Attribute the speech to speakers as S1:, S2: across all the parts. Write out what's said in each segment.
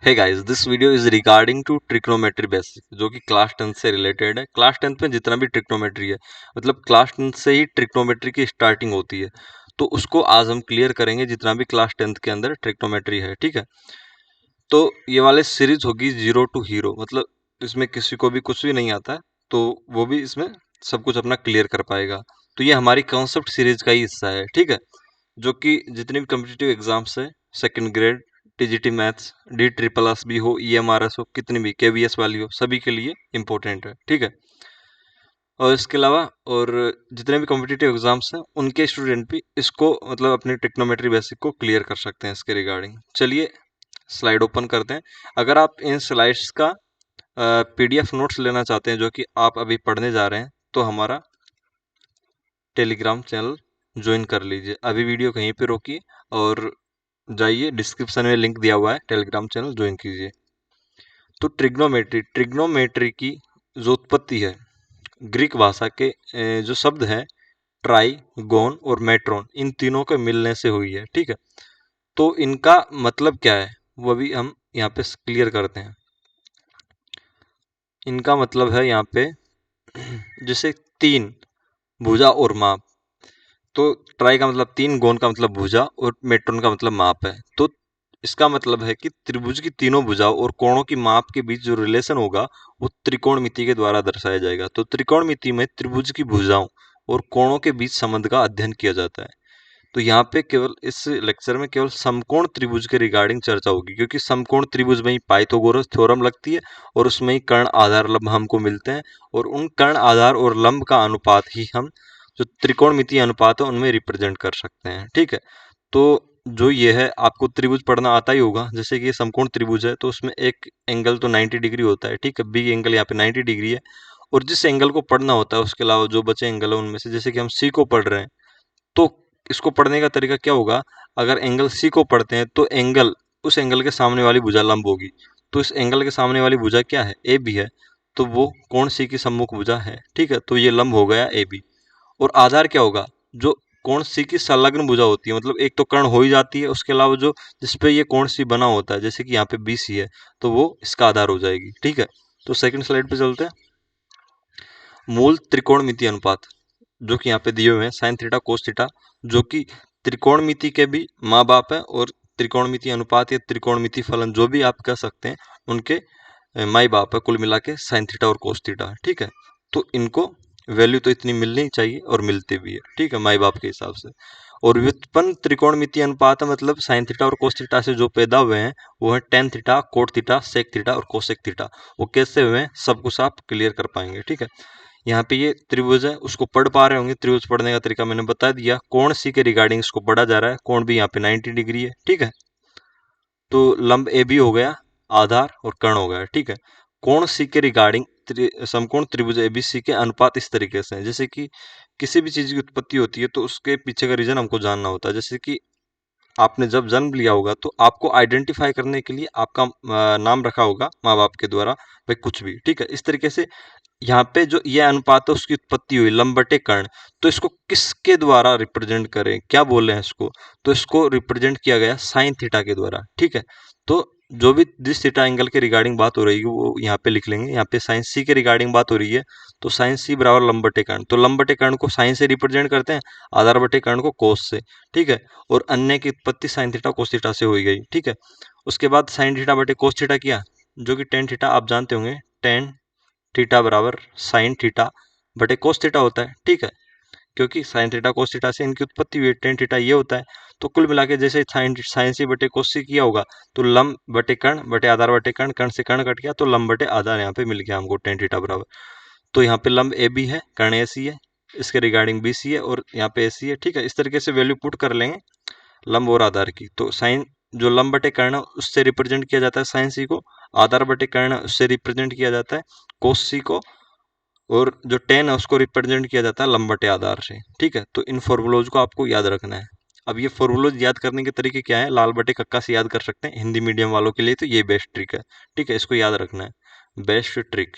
S1: Hey guys, this video is regarding to trigonometry basic, जो कि class 10 से related है। क्लास 10 में जितना भी ट्रिग्नोमेट्री है, मतलब क्लास 10 से ही ट्रिग्नोमेट्री की स्टार्टिंग होती है, तो उसको आज हम क्लियर करेंगे जितना भी क्लास 10 के अंदर ट्रिग्नोमेट्री है। ठीक है, तो ये वाले सीरीज होगी जीरो टू हीरो, मतलब इसमें किसी को भी कुछ भी नहीं आता है, तो वो भी इसमें सब कुछ अपना क्लियर कर पाएगा। तो ये हमारी कॉन्सेप्ट सीरीज का ही हिस्सा है। ठीक है, जो कि जितने भी कम्पिटिटिव एग्जाम्स है, second grade, TGT maths, D triple S भी हो, ईएमआरएस हो, कितनी भी केवीएस वाली हो, सभी के लिए इम्पोर्टेंट है। ठीक है, और इसके अलावा और जितने भी कॉम्पिटिटिव एग्जाम्स हैं उनके स्टूडेंट भी इसको मतलब अपने टेक्नोमेट्री बेसिक को क्लियर कर सकते हैं इसके रिगार्डिंग। चलिए स्लाइड ओपन करते हैं। अगर आप इन स्लाइड्स का पीडीएफ नोट्स लेना चाहते हैं जो कि आप अभी पढ़ने जा रहे हैं, तो हमारा टेलीग्राम चैनल ज्वाइन कर लीजिए। अभी वीडियो कहीं पे रोकिए और जाइए, डिस्क्रिप्शन में लिंक दिया हुआ है, टेलीग्राम चैनल ज्वाइन कीजिए। तो ट्रिग्नोमेट्री की जो उत्पत्ति है, ग्रीक भाषा के जो शब्द है ट्राई, गोन और मेट्रोन, इन तीनों के मिलने से हुई है। ठीक है, तो इनका मतलब क्या है वो भी हम यहाँ पे क्लियर करते हैं। इनका मतलब है यहाँ पे जैसे तीन, भुजा और माप। तो ट्राई का मतलब तीन, गोन का मतलब भुजा और मेट्रोन का मतलब माप है। तो इसका मतलब है कि त्रिभुज की तीनों भुजाओं और कोणों की माप के बीच जो रिलेशन होगा वो त्रिकोणमिति के द्वारा दर्शाया जाएगा। तो त्रिकोणमिति में त्रिभुज की भुजाओं और कोणों के बीच संबंध का अध्ययन किया जाता है। तो यहाँ पे केवल इस लेक्चर में केवल समकोण त्रिभुज के रिगार्डिंग चर्चा होगी, क्योंकि समकोण त्रिभुज में ही पाइथागोरस थ्योरम लगती है और उसमें ही कर्ण आधार लंब हमको मिलते हैं, और उन कर्ण आधार और लंब का अनुपात ही हम जो त्रिकोणमितीय अनुपात है उनमें रिप्रेजेंट कर सकते हैं। ठीक है, तो जो ये है आपको त्रिभुज पढ़ना आता ही होगा। जैसे कि ये समकोण त्रिभुज है तो उसमें एक एंगल तो 90 डिग्री होता है। ठीक है, बी एंगल यहाँ पे 90 डिग्री है, और जिस एंगल को पढ़ना होता है उसके अलावा जो बचे एंगल है उनमें से, जैसे कि हम सी को पढ़ रहे हैं, तो इसको पढ़ने का तरीका क्या होगा? अगर एंगल सी को पढ़ते हैं तो एंगल, उस एंगल के सामने वाली भुजा लंब होगी। तो इस एंगल के सामने वाली भुजा क्या है? ए बी है, तो वो कोण सी की सम्मुख भुजा है। ठीक है, तो ये लंब हो गया ए बी। और आधार क्या होगा? जो कोण सी की संलग्न भुजा होती है, मतलब एक तो कर्ण हो ही जाती है, उसके अलावा जो जिसपे ये कोण सी बना होता है, जैसे कि यहाँ पे बी सी है, तो वो इसका आधार हो जाएगी। ठीक है, तो सेकंड स्लाइड पे चलते हैं। मूल त्रिकोणमिति अनुपात जो कि यहाँ पे दिए हुए हैं, साइन थीटा कोस थीटा, जो कि त्रिकोणमिति के भी माँ बाप है, और त्रिकोणमिति अनुपात या त्रिकोणमिति फलन जो भी आप कह सकते हैं उनके माई बाप है, कुल मिला के साइन थीटा और कोस थीटा। ठीक है, तो इनको वैल्यू तो इतनी मिलनी चाहिए और मिलती भी है। ठीक है, माई बाप के हिसाब से। और व्युत्पन्न त्रिकोणमिति अनुपात मतलब साइन थीटा और कोस थीटा से जो पैदा हुए हैं वो है tan theta, cot theta, sec theta और कोसेक थीटा। वो कैसे हुए हैं सब कुछ आप क्लियर कर पाएंगे। ठीक है, यहाँ पे ये त्रिभुज है, उसको पढ़ पा रहे होंगे। त्रिभुज पढ़ने का तरीका मैंने बता दिया। कोण सी के रिगार्डिंग इसको पढ़ा जा रहा है, कोण भी यहाँ पे 90 डिग्री है। ठीक है, तो लंब ए बी हो गया, आधार और कर्ण हो गया। ठीक है, कोण सी के रिगार्डिंग समकोण त्रिभुज एबीसी के अनुपात इस तरीके से हैं। जैसे कि किसी भी चीज की उत्पत्ति होती है तो उसके पीछे का रीजन हमको जानना होता है। जैसे कि आपने जब जन्म लिया होगा तो आपको आइडेंटिफाई करने के लिए आपका नाम रखा होगा माँ बाप के द्वारा, भाई कुछ भी। ठीक है, इस तरीके से यहाँ पे जो ये अनुपात है उसकी उत्पत्ति हुई लंब बटे कर्ण, तो इसको किसके द्वारा रिप्रेजेंट करें, क्या बोले हैं इसको? तो इसको रिप्रेजेंट किया गया साइन थीटा के द्वारा। ठीक है, तो जो भी जिस थीटा एंगल के रिगार्डिंग बात हो रही है वो यहाँ पे लिख लेंगे। यहाँ पे साइन सी के रिगार्डिंग बात हो रही है, तो साइन सी बराबर लंब बटे कर्ण। तो लंब बटे कर्ण को साइन से रिप्रेजेंट करते हैं, आधार बटे कर्ण को कोस से। ठीक है, और अन्य की उत्पत्ति साइन थीटा कोस थीटा से हो गई। ठीक है, उसके बाद साइन थीटा बटे कोस थीटा किया, जो कि टेन थीटा आप जानते होंगे, टेन थीटा बराबर साइन थीटा बटे कोस थीटा होता है। ठीक है, क्योंकि साइन थीटा कोस थीटा से इनकी उत्पत्ति हुई है, टेन थीटा ये होता है। तो कुल मिला के जैसे साइन सी बटे कोस सी किया होगा, तो लंब बटे कर्ण बटे आधार बटे कर्ण, कर्ण से कर्ण कट गया तो लंब बटे आधार यहाँ पे मिल गया हमको टेन थीटा बराबर। तो यहाँ पे लंब ए बी है, कर्ण ए सी है, इसके रिगार्डिंग बी सी है और यहाँ पे ए सी है। ठीक है, इस तरीके से वैल्यू पुट कर लेंगे लंब और आधार की। तो साइन जो लंब बटे कर्ण उससे रिप्रेजेंट किया जाता है साइन सी को, आधार बटे कर्ण उससे रिप्रेजेंट किया जाता है कोस सी को, और जो टेन है उसको रिप्रेजेंट किया जाता है लंब बटे आधार से। ठीक है, तो इन फॉर्मूलोज को आपको याद रखना है। अब ये फॉर्मूलोज याद करने के तरीके क्या है? लाल बटे कक्का से याद कर सकते हैं, हिंदी मीडियम वालों के लिए तो ये बेस्ट ट्रिक है। ठीक है, इसको याद रखना है, बेस्ट ट्रिक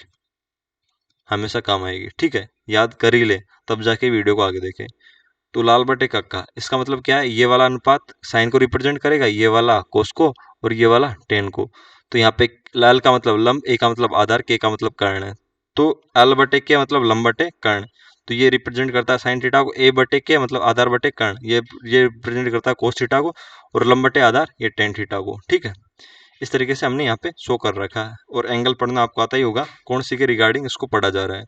S1: हमेशा काम आएगी। ठीक है, याद कर ही ले तब जाके वीडियो को आगे देखें। तो लाल बटे कक्का इसका मतलब क्या है? ये वाला अनुपात साइन को रिप्रेजेंट करेगा, ये वाला कोस को और ये वाला टेन को। तो यहाँ पे एल का मतलब लंब, ए का मतलब आधार, के का मतलब कर्ण है। तो एल बटे के मतलब लंब बटे कर्ण, तो ये रिप्रेजेंट करता है साइन थीटा को, ए बटे के मतलब आधार बटे कर्ण, ये रिप्रेजेंट करता है कोस थीटा को, और लंब बटे आधार ये टेन थीटा को। ठीक है, इस तरीके से हमने यहाँ पे शो कर रखा है। और एंगल पढ़ना आपको आता ही होगा, कौन सी के रिगार्डिंग इसको पढ़ा जा रहा है।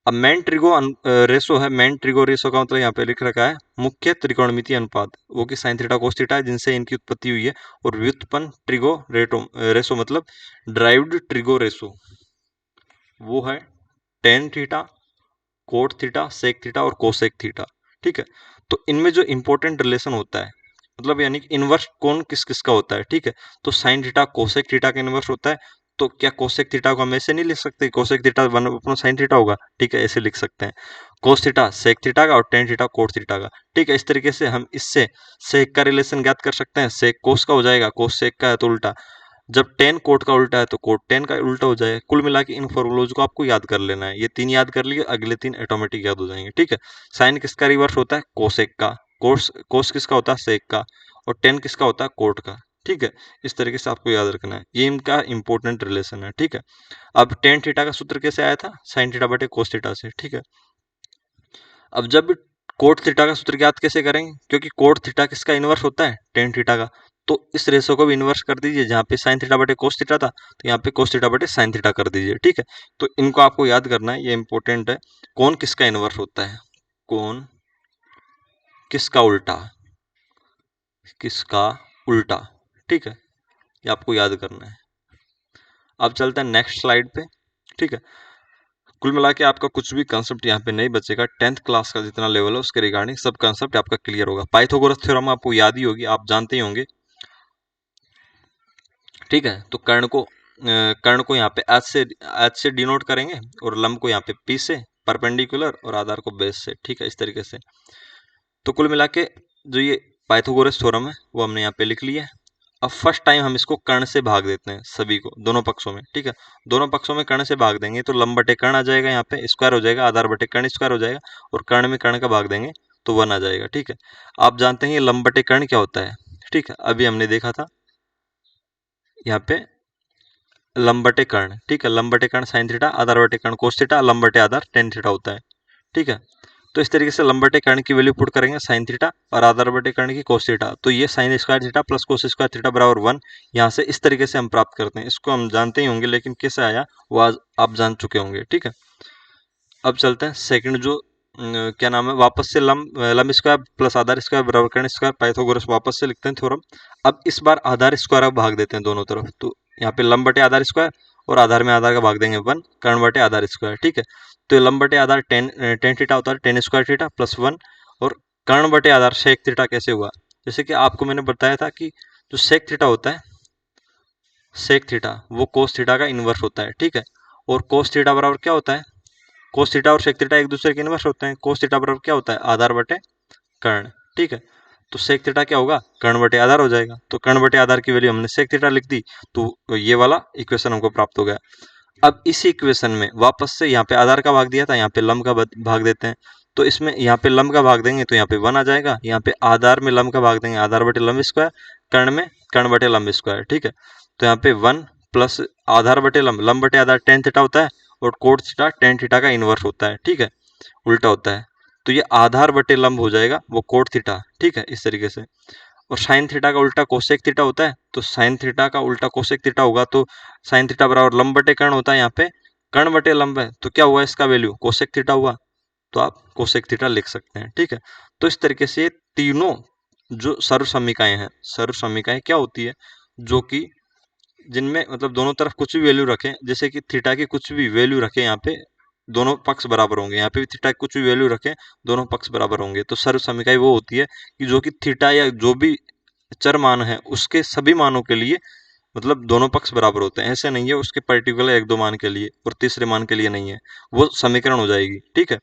S1: अब मेन ट्रिगो रेशो है, मेन ट्रिगो रेशो का मतलब यहाँ पे लिख रखा है मुख्य त्रिकोणमितीय अनुपात, वो कि साइन थीटा कोस थीटा है, जिनसे इनकी उत्पत्ति हुई है। और व्युत्पन्न ट्रिगो रेशो मतलब ड्राइव्ड ट्रिगो रेशो, वो है tan theta, cot theta, sec theta और कोसेक थीटा। ठीक है, तो इनमें जो इंपॉर्टेंट रिलेशन होता है, मतलब यानी कि इनवर्स कौन किस किस का होता है। ठीक है, तो साइन थीटा कोसेक थीटा का इनवर्स होता है। तो क्या कोसेक थीटा को हम ऐसे नहीं लिख सकते, कोसेक थीटा वन अपना साइन थीटा होगा। ठीक है, ऐसे लिख सकते हैं, कोस थीटा सेक थीटा का और टेन थीटा कोट थीटा का। ठीक है, इस तरीके से हम इससे सेक का रिलेशन ज्ञात कर सकते हैं। सेक कोस का हो जाएगा, कोस सेक का है तो उल्टा, जब टेन कोट का उल्टा है तो कोट टेन का उल्टा हो जाएगा। कुल मिला के इन फॉर्मूलोज को आपको याद कर लेना है, ये तीन याद कर लिए, अगले तीन ऑटोमेटिक याद हो जाएंगे। ठीक है, साइन किसका रिवर्स होता है, कोसेक का, कोस कोस किसका होता है, सेक का, और टेन किसका होता है, कोट का। ठीक है, इस तरीके से आपको याद रखना है, ये इनका इंपॉर्टेंट रिलेशन है। ठीक है, अब टेन थीटा का सूत्र कैसे आया था, साइन थीटा बटे कोस थीटा से। ठीक है, अब जब कोट थीटा का सूत्र ज्ञात कैसे करेंगे, क्योंकि कोट थीटा किसका इनवर्स होता है, टेन थीटा का, तो इस रेशो को भी इन्वर्स कर दीजिए। जहाँ पे साइन थीटा बटे कोस थीटा था, तो यहाँ पे कोस थीटा बटे साइन थीटा कर दीजिए। ठीक है, तो इनको आपको याद करना है, ये इंपॉर्टेंट है। कौन किसका इन्वर्स होता है, कौन किसका उल्टा, किसका उल्टा। ठीक है, ये आपको याद करना है। अब चलते हैं नेक्स्ट स्लाइड पे। ठीक है, कुल मिला के आपका कुछ भी कंसेप्ट यहाँ पे नहीं बचेगा। 10th क्लास का जितना लेवल है उसके रिगार्डिंग सब कंसेप्ट आपका क्लियर होगा। पाइथागोरस थ्योरम आपको याद ही होगी, आप जानते ही होंगे। ठीक है, तो कर्ण को यहाँ पे एच से डिनोट करेंगे, और लंब को यहाँ पे पी से, परपेंडिकुलर, और आधार को बेस से। ठीक है, इस तरीके से। तो कुल मिला के जो ये पाइथागोरस थ्योरम है वो हमने यहाँ पे लिख लिया है। अब फर्स्ट टाइम हम इसको कर्ण से भाग देते हैं, सभी को, दोनों पक्षों में। ठीक है, दोनों पक्षों में कर्ण से भाग देंगे तो लंब बटे कर्ण आ जाएगा, यहाँ पे स्क्वायर हो जाएगा, आधार बटे कर्ण स्क्वायर हो जाएगा, और कर्ण में कर्ण का भाग देंगे तो 1 आ जाएगा। ठीक है, आप जानते हैं ये लंब बटे कर्ण क्या होता है। ठीक है, अभी हमने देखा था यहाँ पे लंब बटे कर्ण। ठीक है, लंब बटे कर्ण साइन थीटा, आधार बटे कर्ण कोस थीटा, लंब बटे आधार टेन थीटा होता है। ठीक है, तो इस तरीके से लंब बटे कर्ण की वैल्यू पुट करेंगे साइन थीटा, और आधार बटे कर्ण की कोस थीटा, तो ये sine square theta plus cos square theta बराबर 1। यहाँ से इस तरीके से हम प्राप्त करते हैं, इसको हम जानते ही होंगे, लेकिन कैसे आया वो आज आप जान चुके होंगे। ठीक है, अब चलते हैं सेकंड जो क्या नाम है, वापस से लंब स्क्वायर प्लस आधार स्क्वायर बराबर कर्ण स्क्वायर, पाइथागोरस वापस से लिखते हैं थ्योरम। अब इस बार आधार स्क्वायर अब भाग देते हैं दोनों तरफ, तो यहाँ पे लंब बटे आधार स्क्वायर, और आधार में आधार का भाग देंगे 1, कर्ण बटे आधार स्क्वायर। ठीक है, तो ये लंब बटे आधार टेन टेन थीटा होता है, टेन स्क्वायर थीटा प्लस 1, और कर्ण बटे आधार सेक थीटा कैसे हुआ, जैसे कि आपको मैंने बताया था कि जो सेक थीटा होता है, सेक थीटा वो कोस थीटा का इनवर्स होता है। ठीक है, और कोस थीटा बराबर क्या होता है, कोस थीटा और सेक थीटा एक दूसरे के इनवर्स होते हैं। कोस थीटा बराबर क्या होता है, आधार बटे कर्ण। ठीक है, तो सेक थीटा क्या होगा, कर्ण बटे आधार हो जाएगा, तो कर्ण बटे आधार की वैल्यू हमने सेक थीटा लिख दी, तो ये वाला इक्वेशन हमको प्राप्त हो गया। अब इसी इक्वेशन में वापस से यहाँ पे आधार का भाग दिया था, यहाँ पे लंब का भाग देते हैं, तो इसमें यहाँ पे लंब का भाग देंगे तो यहाँ पे 1 आ जाएगा, यहाँ पे आधार में लंब का भाग देंगे, आधार बटे लंब स्क्वायर, कर्ण में कर्ण बटे लंब स्क्वायर। ठीक है, तो यहाँ पे 1 प्लस आधार बटे लंब, लंब बटे आधार टेन थीटा होता है, और कोट थीटा टेन थीटा का इनवर्स होता है। ठीक है, उल्टा होता है, तो ये आधार बटे लंब हो जाएगा वो कोट थीटा। ठीक है, इस तरीके से। और साइन थीटा का उल्टा कोसेक थीटा होता है, तो साइन थीटा का उल्टा कोसेक थीटा होगा, तो साइन थीटा बराबर लंब बटे कर्ण होता है, यहाँ पे कर्ण बटे लंब है, तो क्या हुआ इसका वैल्यू, कोसेक थीटा हुआ, तो आप कोसेक थीटा लिख सकते हैं। ठीक है, तो इस तरीके से तीनों जो सर्व समीकाएं हैं, सर्व समीकाएं क्या होती है, जो कि जिनमें मतलब दोनों तरफ कुछ भी वैल्यू रखें, जैसे कि थीटा की कुछ भी वैल्यू रखें, यहाँ पे दोनों पक्ष बराबर होंगे, यहाँ पे भी थीटा की कुछ भी वैल्यू रखें, दोनों पक्ष बराबर होंगे, तो सर्व समीकाएं वो होती है कि जो कि थीटा या जो भी चर मान है उसके सभी मानों के लिए मतलब दोनों पक्ष बराबर होते हैं। ऐसे नहीं है उसके पर्टिकुलर एक दो मान के लिए और तीसरे मान के लिए नहीं है, वो समीकरण हो जाएगी। ठीक है,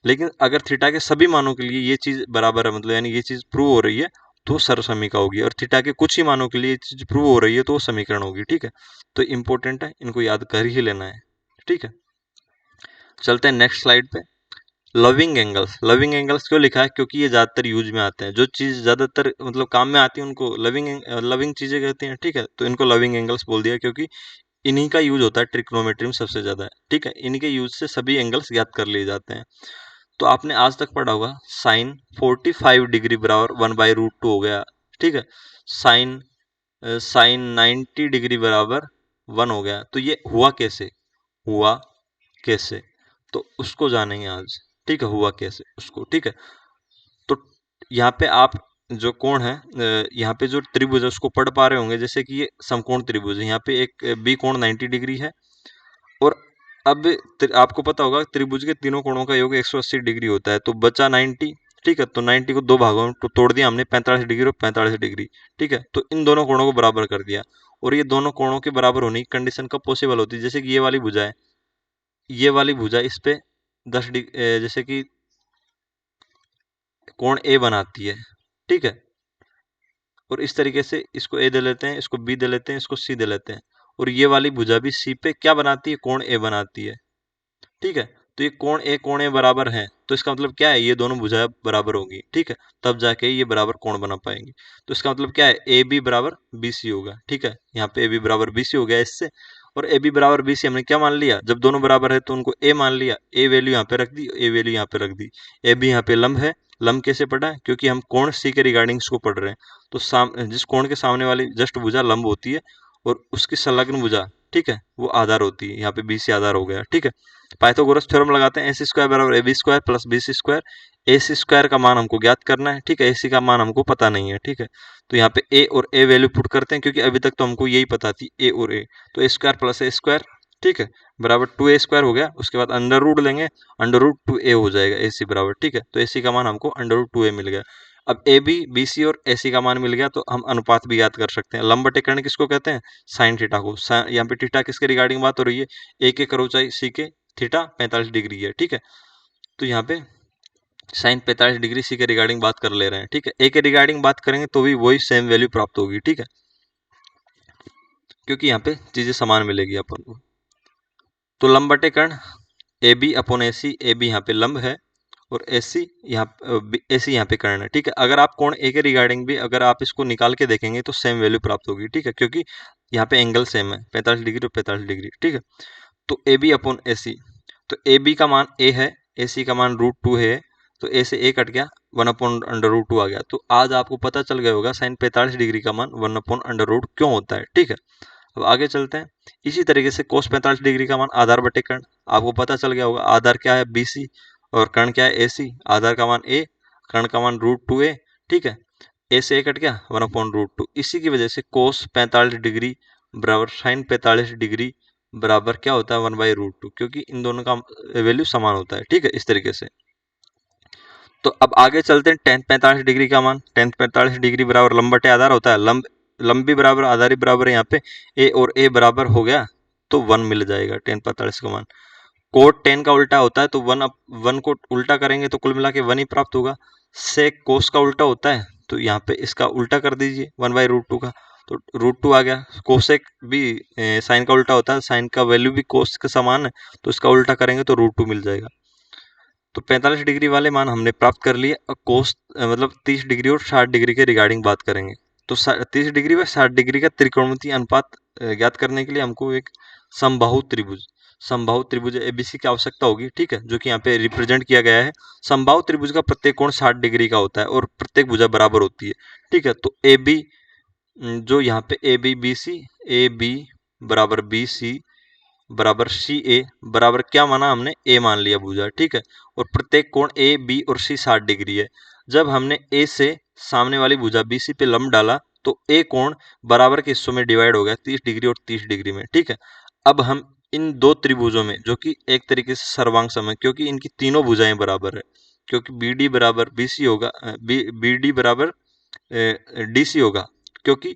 S1: लेकिन अगर थीटा के सभी मानों के लिए ये चीज बराबर है, मतलब यानी ये चीज प्रूव हो रही है, तो सर्व समीका होगी, और थीटा के कुछ ही मानों के लिए ये चीज प्रूव हो रही है तो वो समीकरण होगी। ठीक है, तो इंपॉर्टेंट है, इनको याद कर ही लेना है। ठीक है, चलते हैं नेक्स्ट स्लाइड पे। लविंग एंगल्स क्यों लिखा है? क्योंकि ये ज्यादातर यूज में आते हैं, जो चीज ज्यादातर मतलब काम में आती है उनको लविंग चीजें कहती हैं, ठीक है। तो इनको लविंग एंगल्स बोल दिया क्योंकि इन्हीं का यूज होता है ट्रिग्नोमेट्री में सबसे ज्यादा, ठीक है। इन्हीं के यूज से सभी एंगल्स ज्ञात कर लिए जाते हैं। तो आपने आज तक पढ़ा होगा साइन 45 डिग्री बराबर 1/√2 हो गया, ठीक है। साइन साइन 90 डिग्री बराबर 1 हो गया। तो ये हुआ कैसे? तो उसको जानेंगे आज, ठीक है, हुआ कैसे उसको, ठीक है। तो यहाँ पे आप जो कोण है, यहाँ पे जो त्रिभुज है उसको पढ़ पा रहे होंगे, जैसे कि ये समकोण त्रिभुज है, यहाँ पे एक बी कोण 90 डिग्री है। और अब आपको पता होगा त्रिभुज के तीनों कोणों का योग 180 डिग्री होता है, तो बचा 90, ठीक है। तो 90 को दो भागों में तोड़ दिया हमने, 45 डिग्री और 45 डिग्री, ठीक है। तो इन दोनों कोणों को बराबर कर दिया। और ये दोनों कोणों के बराबर होने की कंडीशन कब पॉसिबल होती है? जैसे कि ये वाली भुजा है, ये वाली भुजा इस पे 10 डिग्री, जैसे कि कोण ए बनाती है, ठीक है। और इस तरीके से इसको ए दे लेते हैं, इसको बी दे लेते हैं, इसको सी दे लेते हैं। और ये वाली भुजा भी सी पे क्या बनाती है? कोण ए बनाती है, ठीक है। तो ये कोण ए बराबर है, तो इसका मतलब क्या है? ये दोनों भुजाएं बराबर होंगी, ठीक है, तब जाके ये बराबर कोण बना पाएंगे। तो इसका मतलब क्या है? ए बी बराबर बी सी होगा, ठीक है। यहाँ पे ए बी बराबर बी सी हो गया इससे। और ए बी बराबर बी सी हमने क्या मान लिया? जब दोनों बराबर है तो उनको ए मान लिया, ए वैल्यू यहाँ पे रख दी, ए वैल्यू यहाँ पे रख दी। ए बी यहाँ पे लंब है, लंब कैसे पढ़ा है? क्योंकि हम कोण सी के रिगार्डिंग इसको पढ़ रहे हैं। तो जिस कोण के सामने वाली जस्ट भुजा लंब होती है और उसकी संलग्न भुजा, ठीक है, वो आधार होती है। यहाँ पे बी सी आधार हो गया, ठीक है। पाइथागोरस थ्योरम लगाते हैं, ए सी स्क्वायर बराबर A B square plus B C square. A C square का मान हमको ज्ञात करना है, ठीक है, ए सी का मान हमको पता नहीं है, ठीक है। तो यहाँ पे ए और ए वैल्यू पुट करते हैं, क्योंकि अभी तक तो हमको यही पता थी ए और ए। तो A square plus A square, ठीक है, बराबर 2a² हो गया। उसके बाद अंडर रूट लेंगे, अंडर रूट 2a हो जाएगा ए सी बराबर, ठीक है। तो ए सी का मान हमको अंडर रूट 2a मिल गया। अब ए बी बी सी और ए सी का मान मिल गया, तो हम अनुपात भी याद कर सकते हैं। लंब बटे कर्ण किसको कहते हैं? साइन थीटा को। यहाँ पे थीटा किसके रिगार्डिंग बात हो रही है? ए के करों ऊंचाई सी के, थीटा 45 डिग्री है, ठीक है। तो यहाँ पे साइन 45 डिग्री सी के रिगार्डिंग बात कर ले रहे हैं, ठीक है। ए के रिगार्डिंग बात करेंगे तो भी वही सेम वैल्यू प्राप्त होगी, ठीक है, क्योंकि यहाँ पे चीजें समान मिलेगी अपन को। तो लंब बटे कर्ण A B upon A C, A B यहाँ पे लंब है और ए सी यहाँ पे कर्ण है, ठीक है। अगर आप कोण ए के रिगार्डिंग भी अगर आप इसको निकाल के देखेंगे तो सेम वैल्यू प्राप्त होगी, ठीक है, क्योंकि यहाँ पे एंगल सेम है, 45 डिग्री और 45 डिग्री, ठीक है। तो ए बी अपॉन ए सी, तो ए बी का मान ए है, ए सी का मान √2 है, तो ए से ए कट गया, 1/√2 आ गया। तो आज आपको पता चल गया होगा साइन 45 डिग्री का मान 1/√2 क्यों होता है, ठीक है। अब आगे चलते हैं। इसी तरीके से कोस 45 डिग्री का मान आधार बटे कर्ण, आपको पता चल गया होगा। आधार क्या है? बी सी, और कर्ण क्या है? ए सी। आधार का मान ए, कर्ण का मान √2a, ठीक है। ए से ए कट गया, 1/√2। इसी की वजह से कोस 45 डिग्री बराबर साइन 45 डिग्री बराबर क्या होता है? 1/√2, क्योंकि इन दोनों का वैल्यू समान होता है, ठीक है, इस तरीके से। तो अब आगे चलते हैं। टेन 45 डिग्री का मान, टेन 45 डिग्री बराबर लंब बटे आधार होता है। लंबी बराबर आधार ही बराबर है, यहाँ पे ए और ए बराबर हो गया, तो 1 मिल जाएगा टेन 45 का मान। कोट 10 का उल्टा होता है, तो 1 को उल्टा करेंगे तो कुल मिला के 1 ही प्राप्त होगा। सेक कोस का उल्टा होता है, तो यहाँ पे इसका उल्टा कर दीजिए 1/√2 का, तो √2 आ गया। कोसेक भी साइन का उल्टा होता है, साइन का वैल्यू भी कोस के समान है, तो इसका उल्टा करेंगे तो √2 मिल जाएगा। तो 45 डिग्री वाले मान हमने प्राप्त कर लिए। अब कोस मतलब 30 डिग्री और 60 डिग्री के रिगार्डिंग बात करेंगे। तो 30 डिग्री व 60 डिग्री का त्रिकोणमितीय अनुपात ज्ञात करने के लिए हमको एक समबाहु त्रिभुज एबीसी की आवश्यकता होगी, ठीक है, जो कि यहाँ पे रिप्रेजेंट किया गया है। समबाहु त्रिभुज का प्रत्येक कोण 60 डिग्री का होता है और प्रत्येक भुजा बराबर होती है, ठीक है। तो ए बी, जो यहाँ पे A B B C, A B बराबर बी सी बराबर सी ए बराबर क्या माना हमने? ए मान लिया भुजा, ठीक है। और प्रत्येक कोण ए बी और सी 60 डिग्री है। जब हमने ए से सामने वाली भुजा बी सी पे लंब डाला, तो ए कोण बराबर के हिस्सों में डिवाइड हो गया, 30 डिग्री और 30 डिग्री में, ठीक है। अब हम इन दो त्रिभुजों में, जो कि एक तरीके से सर्वांग सम है, क्योंकि इनकी तीनों भुजाएं बराबर है, क्योंकि बी डी बराबर बी सी होगा, बी डी बराबर डी सी होगा, क्योंकि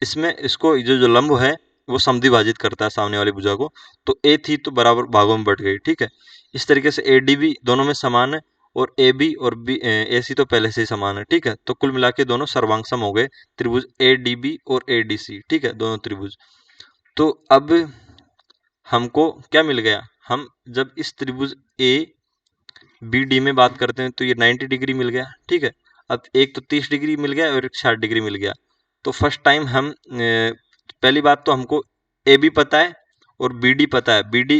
S1: इसमें इसको जो लंब है वो समद्विभाजित करता है सामने वाली भुजा को। तो ए थी तो बराबर भागों में बट गई, ठीक है। इस तरीके से ए डी भी दोनों में समान है, और ए बी और बी ए सी तो पहले से ही समान है, ठीक है। तो कुल मिला के दोनों सर्वांग सम हो गए, त्रिभुज ए डी बी और ए डी सी, ठीक है, दोनों त्रिभुज। तो अब हमको क्या मिल गया? हम जब इस त्रिभुज ए बी डी में बात करते हैं तो ये 90 डिग्री मिल गया, ठीक है। अब एक तो 30 डिग्री मिल गया और एक 60 डिग्री मिल गया। तो फर्स्ट टाइम हम पहली बात तो हमको ए बी पता है और बी डी पता है। बी डी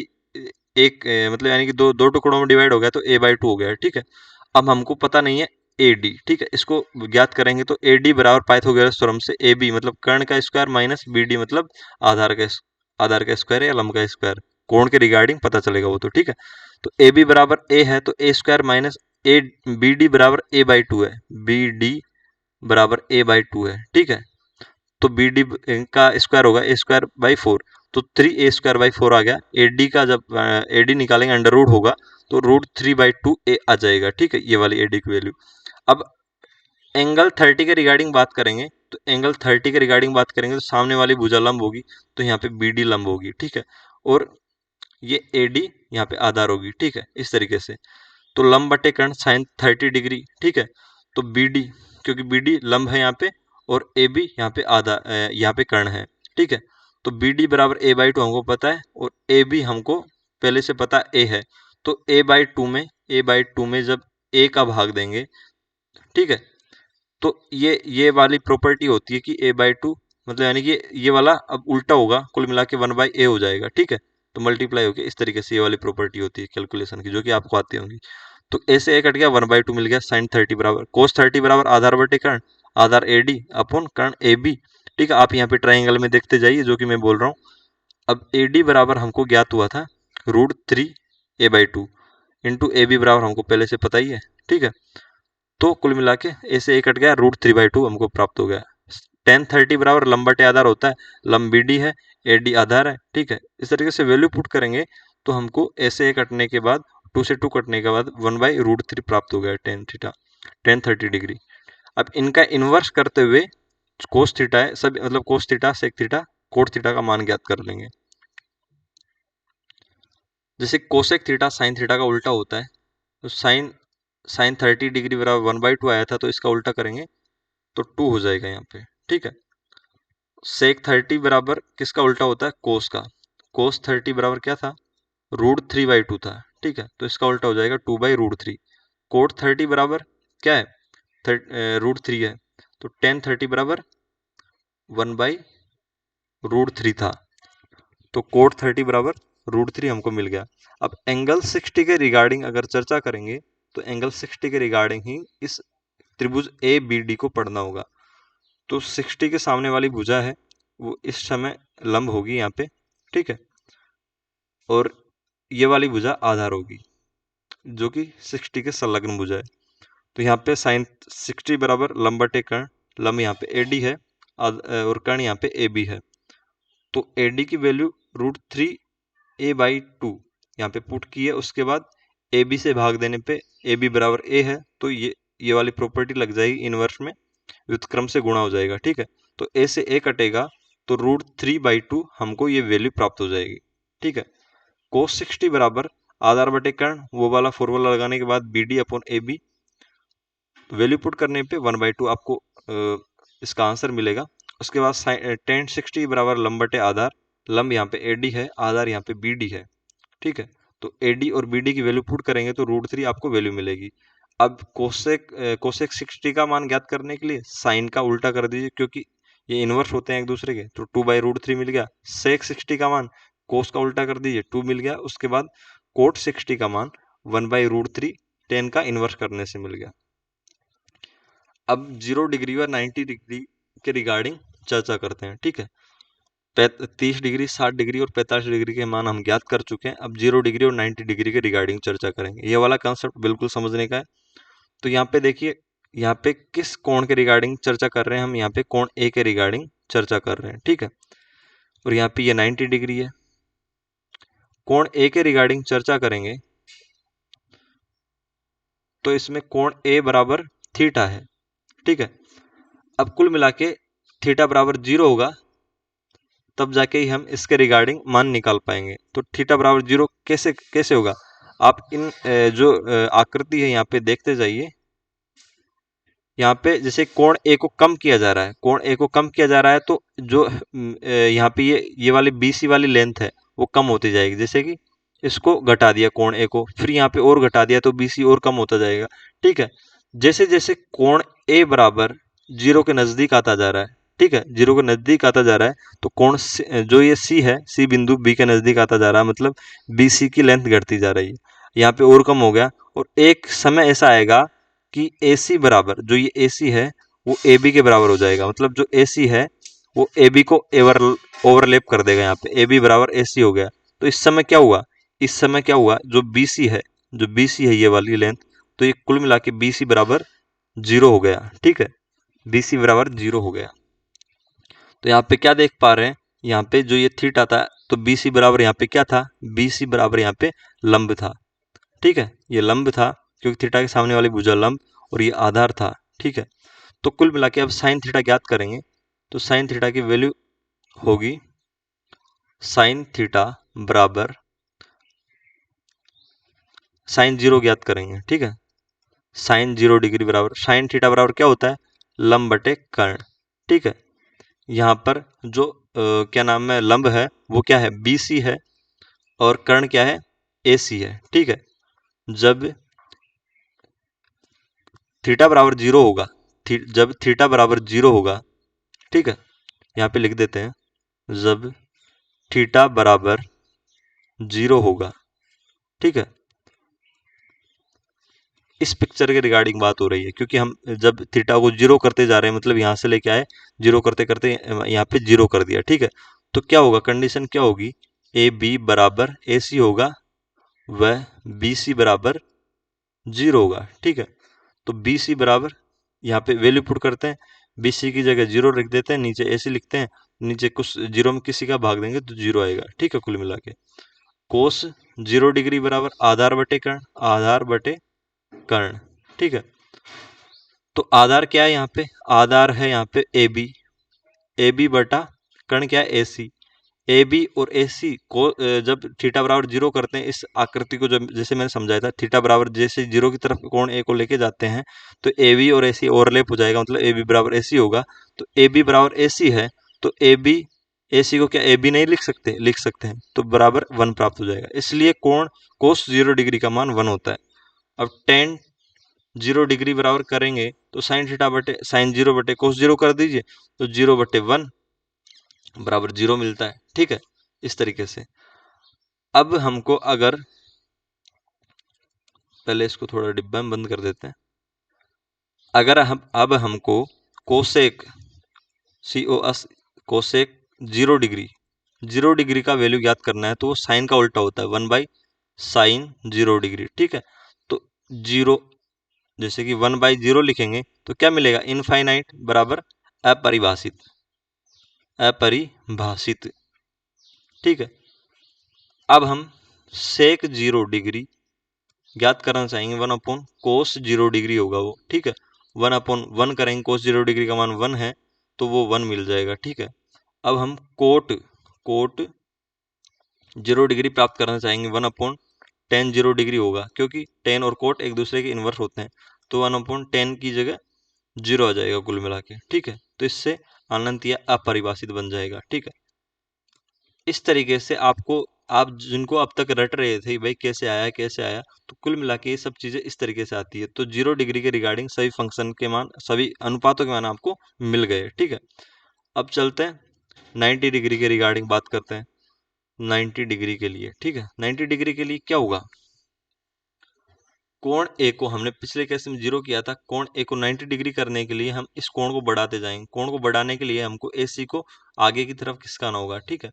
S1: एक मतलब यानी कि दो दो टुकड़ों में डिवाइड हो गया तो ए बाई टू हो गया, ठीक है। अब हमको पता नहीं है ए डी, ठीक है। इसको ज्ञात करेंगे तो ए डी बराबर पाइथागोरस थ्योरम से ए बी मतलब कर्ण का स्क्वायर माइनस बी डी मतलब आधार का स्क्वायर या लंब का स्क्वायर, कोण के रिगार्डिंग पता चलेगा वो तो, ठीक है। तो ए बी बराबर ए है तो A square minus A B D बराबर ए बाई टू है, बी डी बराबर ए बाई टू है, ठीक है। तो बी डी का स्क्वायर होगा ए स्क्वायर बाई फोर, तो 3a² बाई फोर आ गया। ए डी का जब ए डी निकालेंगे अंडर रूट होगा तो रूट 3/2 आ जाएगा, ठीक है, ये वाली ए डी की वैल्यू। अब एंगल 30 के रिगार्डिंग बात करेंगे तो एंगल 30 के रिगार्डिंग बात करेंगे तो सामने वाली भुजा लंब होगी तो यहाँ पे बी डी लंब होगी, ठीक है। और ये ए डी यहाँ पे आधार होगी, ठीक है, इस तरीके से। तो लंब बटे कर्ण साइन 30 डिग्री, ठीक है। तो बी डी, क्योंकि बी डी लंब है यहाँ पे और ए बी यहाँ पे यहाँ पे कर्ण है, ठीक है। तो बी डी बराबर ए बाई टू हमको पता है और ए बी हमको पहले से पता ए है। तो ए बाई टू में जब ए का भाग देंगे, ठीक है, तो ये वाली प्रॉपर्टी होती है कि ए बाई टू मतलब यानी कि ये वाला अब उल्टा होगा, कुल मिला के 1/a हो जाएगा, ठीक है। तो मल्टीप्लाई होके इस तरीके से ये वाली प्रॉपर्टी होती है कैलकुलेशन की, जो कि आपको आती होंगी। तो ए से ए कट गया, 1/2 मिल गया, साइन 30 बराबर कोस 30 बराबर आधार बटे कर्ण, आधार ए डी अपॉन कर्ण ए बी, ठीक है। आप यहाँ पे ट्राइंगल में देखते जाइए जो कि मैं बोल रहा हूँ। अब ए डी बराबर हमको ज्ञात हुआ था √3a/2 इंटू ए बी बराबर हमको पहले से पता ही है, ठीक है। तो कुल मिला के ए से ए कट गया, √3/2 हमको प्राप्त हो गया। टेन 30 बराबर लंब बटे आधार होता है, लंब बी डी है, ए डी आधार है, ठीक है। इस तरीके से वैल्यू पुट करेंगे तो हमको ए से ए कटने के बाद 2 से 2 कटने के बाद 1/√3 प्राप्त हो गया टेन थीटा, टेन 30 डिग्री। अब इनका इन्वर्स करते हुए कोस थीटा है सब मतलब cos theta sec theta cot theta का मान ज्ञात कर लेंगे। जैसे कोसेक थीटा साइन थीटा का उल्टा होता है, तो साइन साइन 30 डिग्री बराबर 1/2 आया था तो इसका उल्टा करेंगे तो 2 हो जाएगा यहाँ पे, ठीक है। सेक 30 बराबर किसका उल्टा होता है, कोस का। कोस 30 बराबर क्या था, √3/2 था, ठीक है। तो इसका उल्टा हो जाएगा 2/√3। कोट 30 बराबर क्या है, √3 है, तो टेन 30 बराबर 1/√3 था, तो कोट 30 बराबर √3 हमको मिल गया। अब एंगल 60 के रिगार्डिंग अगर चर्चा करेंगे तो एंगल 60 के रिगार्डिंग ही इस त्रिभुज ए बी डी को पढ़ना होगा। तो 60 के सामने वाली भुजा है वो इस समय लंब होगी यहाँ पे, ठीक है। और ये वाली भुजा आधार होगी जो कि 60 के संलग्न भुजा है। तो यहाँ पे साइन 60 बराबर लंब बटे कर्ण, लंब यहाँ पे ए डी है और कर्ण यहाँ पे ए बी है। तो ए डी की वैल्यू √3a/2 यहाँ पे पुट की है। उसके बाद ए बी से भाग देने पे ए बी बराबर ए है तो ये वाली प्रॉपर्टी लग जाएगी, इनवर्स में व्युत्क्रम से गुणा हो जाएगा, ठीक है। तो ए से ए कटेगा तो √3/2 हमको ये वैल्यू प्राप्त हो जाएगी, ठीक है। कोस 60 बराबर आधार बटे कर्ण, वो वाला फॉर्मूला लगाने के बाद B D upon A B, value put करने पे 1/2 आपको इसका आंसर मिलेगा। उसके बाद टेन 60 बराबर लंब बटे आधार, लंब यहाँ पे ए डी है, आधार यहाँ पे बी डी है, ठीक है। तो ए डी और बी डी की वैल्यू पुट करेंगे तो √3 आपको वैल्यू मिलेगी। अब कोसेक 60 का मान ज्ञात करने के लिए साइन का उल्टा कर दीजिए, क्योंकि ये इनवर्स होते हैं एक दूसरे के, तो 2/√3 मिल गया। सेक 60 का मान कोस का उल्टा कर दीजिए, 2 मिल गया। उसके बाद कोट 60 का मान 1/√3 टेन का इनवर्स करने से मिल गया। अब 0 डिग्री और 90 डिग्री के रिगार्डिंग चर्चा करते हैं, ठीक है। 30 डिग्री 60 डिग्री और 45 डिग्री के मान हम ज्ञात कर चुके हैं। अब 0 डिग्री और 90 डिग्री के रिगार्डिंग चर्चा करेंगे। ये वाला कंसेप्ट बिल्कुल समझने का है। तो यहाँ पे देखिए, यहाँ पे किस कोण के रिगार्डिंग चर्चा कर रहे हैं हम, यहाँ पे कोण ए के रिगार्डिंग चर्चा कर रहे हैं, ठीक है। और यहाँ पे ये 90 डिग्री है। कोण ए के रिगार्डिंग चर्चा करेंगे तो इसमें कोण ए बराबर थीटा है, ठीक है। अब कुल मिला के थीटा बराबर 0 होगा तब जाके ही हम इसके रिगार्डिंग मान निकाल पाएंगे। तो थीटा बराबर 0 कैसे कैसे होगा, आप इन जो आकृति है यहाँ पे देखते जाइए। यहाँ पे जैसे कोण ए को कम किया जा रहा है, कोण ए को कम किया जा रहा है तो जो यहाँ पे ये वाली BC वाली लेंथ है वो कम होती जाएगी। जैसे कि इसको घटा दिया कोण ए को, फिर यहाँ पे और घटा दिया तो BC और कम होता जाएगा। ठीक है, जैसे जैसे कोण ए बराबर 0 के नजदीक आता जा रहा है, ठीक है, 0 के नजदीक आता जा रहा है, तो कोण जो ये C है, C बिंदु B के नजदीक आता जा रहा है, मतलब BC की लेंथ घटती जा रही है, यहाँ पे और कम हो गया। और एक समय ऐसा आएगा कि AC बराबर, जो ये AC है वो AB के बराबर हो जाएगा, मतलब जो AC है वो AB को ओवरलैप कर देगा, यहाँ पे AB बराबर AC हो गया। तो इस समय क्या हुआ, इस समय क्या हुआ, जो BC है, जो BC है ये वाली लेंथ, तो ये कुल मिला के BC बराबर 0 हो गया। ठीक है, BC बराबर 0 हो गया। तो यहाँ पे क्या देख पा रहे हैं, यहाँ पे जो ये थीटा था, तो BC बराबर यहाँ पे क्या था, BC बराबर यहाँ पे लंब था। ठीक है, ये लंब था क्योंकि थीटा के सामने वाली भुजा लंब, और ये आधार था। ठीक है, तो कुल मिला के अब साइन थीटा ज्ञात करेंगे, तो साइन थीटा की वैल्यू होगी साइन थीटा बराबर साइन 0 ज्ञात करेंगे। ठीक है, साइन 0 डिग्री बराबर साइन थीटा बराबर क्या होता है, लंब बटे कर्ण। ठीक है, यहाँ पर जो क्या नाम है, लंब है वो क्या है, BC है, और कर्ण क्या है, AC है। ठीक है, जब थीटा बराबर 0 होगा, जब थीटा बराबर 0 होगा, ठीक है, यहाँ पे लिख देते हैं, जब थीटा बराबर 0 होगा, ठीक है, इस पिक्चर के रिगार्डिंग बात हो रही है, क्योंकि हम जब थीटा को 0 करते जा रहे हैं, मतलब यहाँ से लेके आए 0 करते करते यहाँ पे 0 कर दिया। ठीक है, तो क्या होगा, कंडीशन क्या होगी, AB बराबर AC होगा, वह BC बराबर 0 होगा। ठीक है, तो BC बराबर, यहाँ पे वैल्यू पुट करते हैं, BC की जगह 0 लिख देते हैं, नीचे AC लिखते हैं, नीचे कुछ 0 में किसी का भाग देंगे तो 0 आएगा। ठीक है, कुल मिला के कोस 0 डिग्री बराबर आधार बटे कर्ण, आधार बटे कर्ण। ठीक है, तो आधार क्या है, यहाँ पे आधार है यहाँ पे AB, AB बटा कर्ण क्या है, AC। AB और AC को जब थीटा बराबर 0 करते हैं, इस आकृति को जब जैसे मैंने समझाया था, थीटा बराबर जैसे 0 की तरफ कोण A को लेके जाते हैं, तो AB और AC ओवरलैप हो जाएगा, मतलब AB बराबर AC होगा। तो AB बराबर AC है, तो AB AC को क्या AB नहीं लिख सकते, लिख सकते हैं, तो बराबर 1 प्राप्त हो जाएगा। इसलिए कोण कोस 0 डिग्री का मान 1 होता है। अब टेन 0 डिग्री बराबर करेंगे तो साइन थीटा बटे साइन 0 बटे कोस 0 कर दीजिए, तो 0 बटे 1 बराबर 0 मिलता है। ठीक है, इस तरीके से। अब हमको अगर, पहले इसको थोड़ा डिब्बा में बंद कर देते हैं, अगर हम अब हमको कोसेक COS कोसेक 0 डिग्री का वैल्यू ज्ञात करना है, तो वो साइन का उल्टा होता है, 1/sin 0 डिग्री। ठीक है, तो 0, जैसे कि 1/0 लिखेंगे तो क्या मिलेगा, इनफाइनाइट बराबर अपरिभाषित, अपरिभाषित। ठीक है, अब हम सेक 0 डिग्री ज्ञात करना चाहेंगे, 1/कोस 0 डिग्री होगा वो। ठीक है, 1/1 करेंगे, कोस 0 डिग्री का मान 1 है, तो वो 1 मिल जाएगा। ठीक है, अब हम कोट कोट 0 डिग्री प्राप्त करना चाहेंगे, 1/tan 0 डिग्री होगा, क्योंकि tan और कोट एक दूसरे के इन्वर्स होते हैं, तो 1/tan की जगह 0 आ जाएगा कुल मिला के। ठीक है, तो इससे अनंत या अपरिभाषित बन जाएगा। ठीक है, इस तरीके से आपको, आप जिनको अब तक रट रहे थे भाई कैसे आया कैसे आया, तो कुल मिला के ये सब चीजें इस तरीके से आती है। तो 0 डिग्री के रिगार्डिंग सभी फंक्शन के मान, सभी अनुपातों के मान आपको मिल गए। ठीक है, अब चलते हैं 90 डिग्री के रिगार्डिंग बात करते हैं। 90 डिग्री के लिए, ठीक है, 90 डिग्री के लिए क्या होगा, कोण ए को हमने पिछले केस में 0 किया था, कोण ए को 90 डिग्री करने के लिए हम इस कोण को बढ़ाते जाएंगे। कोण को बढ़ाने के लिए हमको AC को आगे की तरफ खिसकाना होगा। ठीक है,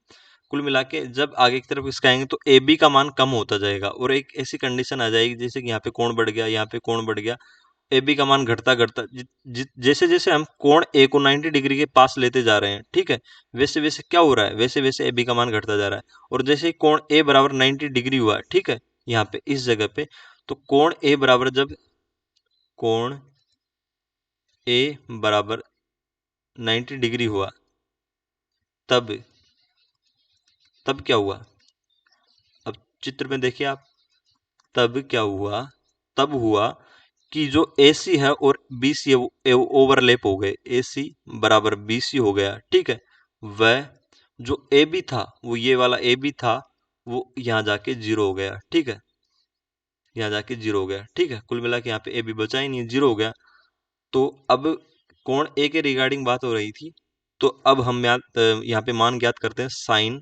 S1: कुल मिला के जब आगे की तरफ खिसकाएंगे तो AB का मान कम होता जाएगा, और एक ऐसी कंडीशन आ जाएगी जैसे कि यहाँ पे कोण बढ़ गया, यहाँ पे कोण बढ़ गया, AB का मान घटता घटता, जैसे जैसे हम कोण A को 90 डिग्री के पास लेते जा रहे हैं, ठीक है, वैसे वैसे क्या हो रहा है, वैसे वैसे AB का मान घटता जा रहा है। और जैसे ही कोण A बराबर 90 डिग्री हुआ, ठीक है, यहाँ पे इस जगह पे, तो कोण A बराबर, जब कोण A बराबर 90 डिग्री हुआ, तब तब क्या हुआ, अब चित्र में देखिए आप, तब क्या हुआ, तब हुआ कि जो AC है और BC है वो ओवरलैप हो गए, AC बराबर BC हो गया। ठीक है, वह जो AB था, वो ये वाला AB था, वो यहाँ जाके जीरो हो गया, ठीक है, यहाँ जाके जीरो हो गया, ठीक है। कुल मिला के यहाँ पे ए बी बचा ही नहीं, जीरो हो गया। तो अब कोण ए के रिगार्डिंग बात हो रही थी, तो अब हम यहाँ पे मान ज्ञात करते हैं साइन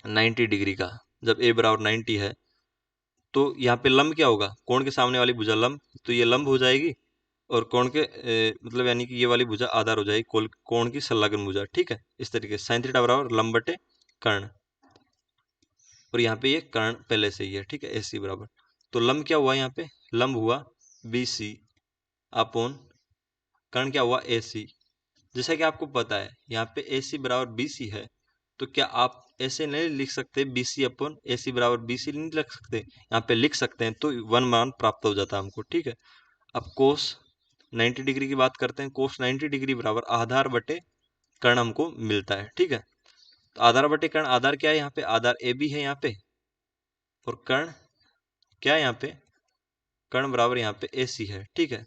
S1: 90 डिग्री का। जब ए बराबर 90 है तो यहाँ पे लंब क्या होगा, कोण के सामने वाली भुजा लंब, तो ये लंब हो जाएगी, और कोण के मतलब यानी कि ये वाली भुजा आधार हो जाएगी कोण की संलग्न भुजा, ठीक है। इस तरीके से साइन थीटा बराबर लंब बटे कर्ण, और यहाँ पे ये कर्ण पहले से ही है, ठीक है, ए सी बराबर। तो लंब क्या हुआ, यहाँ पे लंब हुआ बी सी अपॉन कर्ण क्या हुआ ए सी। जैसा कि आपको पता है यहाँ पे ए सी बराबर बी सी है, तो क्या आप ऐसे नहीं लिख सकते B C upon A C बराबर बी सी नहीं लिख सकते, यहाँ पे लिख सकते हैं, तो वन मान प्राप्त हो जाता है हमको, ठीक है। अब कोस 90 डिग्री की बात करते हैं, कोस 90 डिग्री बराबर आधार बटे कर्ण हमको मिलता है, ठीक है। तो आधार बटे कर्ण, आधार क्या है यहाँ पे, आधार ए बी है यहाँ पे, और कर्ण क्या है यहाँ पे, कर्ण बराबर यहाँ पे ए सी है, ठीक है।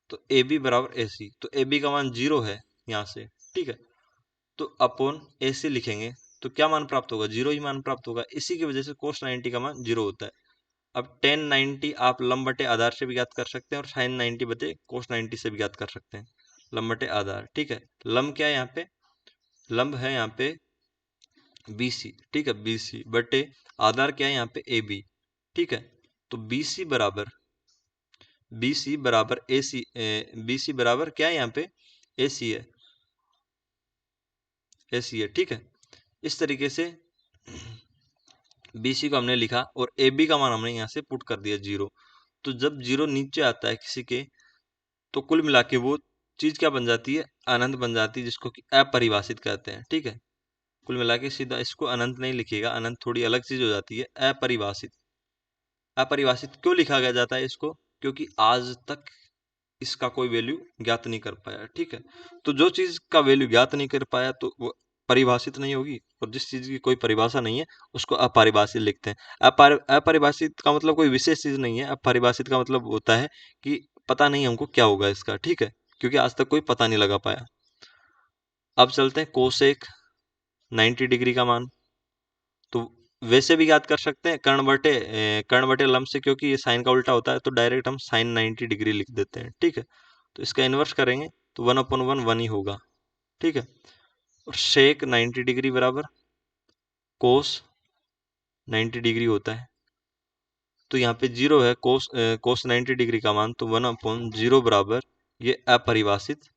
S1: तो ए बी बराबर ए सी, तो ए बी का मान जीरो है यहाँ से, ठीक है। तो अपॉन ए सी लिखेंगे तो क्या मान प्राप्त होगा, जीरो ही मान प्राप्त होगा। इसी की वजह से कोस 90 का मान जीरो होता है। अब टेन 90 आप लंब बटे आधार से भी ज्ञात कर सकते हैं, और साइन 90 बटे कोस 90 से भी ज्ञात कर सकते हैं, लंब बटे आधार, ठीक है। लंब क्या है यहाँ पे, लंब है यहाँ पे बी सी, ठीक है, बी सी बटे आधार क्या है यहाँ पे ए बी, ठीक है। तो बी सी बराबर ए सी, बी सी बराबर क्या है यहाँ पे ए सी है, ए सी है, ठीक है। इस तरीके से बी सी को हमने लिखा, और ए बी का मान हमने यहाँ से पुट कर दिया जीरो। तो जब जीरो नीचे आता है किसी के, तो कुल मिला के वो चीज क्या बन जाती है, अनंत बन जाती है, जिसको कि अपरिभाषित कहते हैं, ठीक है। कुल मिला के सीधा इसको अनंत नहीं लिखिएगा, अनंत थोड़ी अलग चीज हो जाती है, अपरिभाषित। अपरिभाषित क्यों लिखा गया जाता है इसको, क्योंकि आज तक इसका कोई वैल्यू ज्ञात नहीं कर पाया, ठीक है। तो जो चीज का वैल्यू ज्ञात नहीं कर पाया तो वो परिभाषित नहीं होगी, और जिस चीज की कोई परिभाषा नहीं है उसको अपरिभाषित लिखते हैं। अपरिभाषित का मतलब कोई विशेष चीज नहीं है, अपरिभाषित का मतलब होता है कि पता नहीं हमको क्या होगा इसका, ठीक है, क्योंकि आज तक कोई पता नहीं लगा पाया। अब चलते हैं कोसेक 90 डिग्री का मान, तो वैसे भी याद कर सकते हैं कर्ण बटे लंब से, क्योंकि ये साइन का उल्टा होता है, तो डायरेक्ट हम साइन 90 डिग्री लिख देते हैं, ठीक है। तो इसका इन्वर्स करेंगे तो 1/1 1 ही होगा, ठीक है। और शेक 90 डिग्री बराबर कोस 90 डिग्री होता है, तो यहाँ पे जीरो है, कोस 90 डिग्री का मान, तो 1/0 बराबर ये अपरिभाषित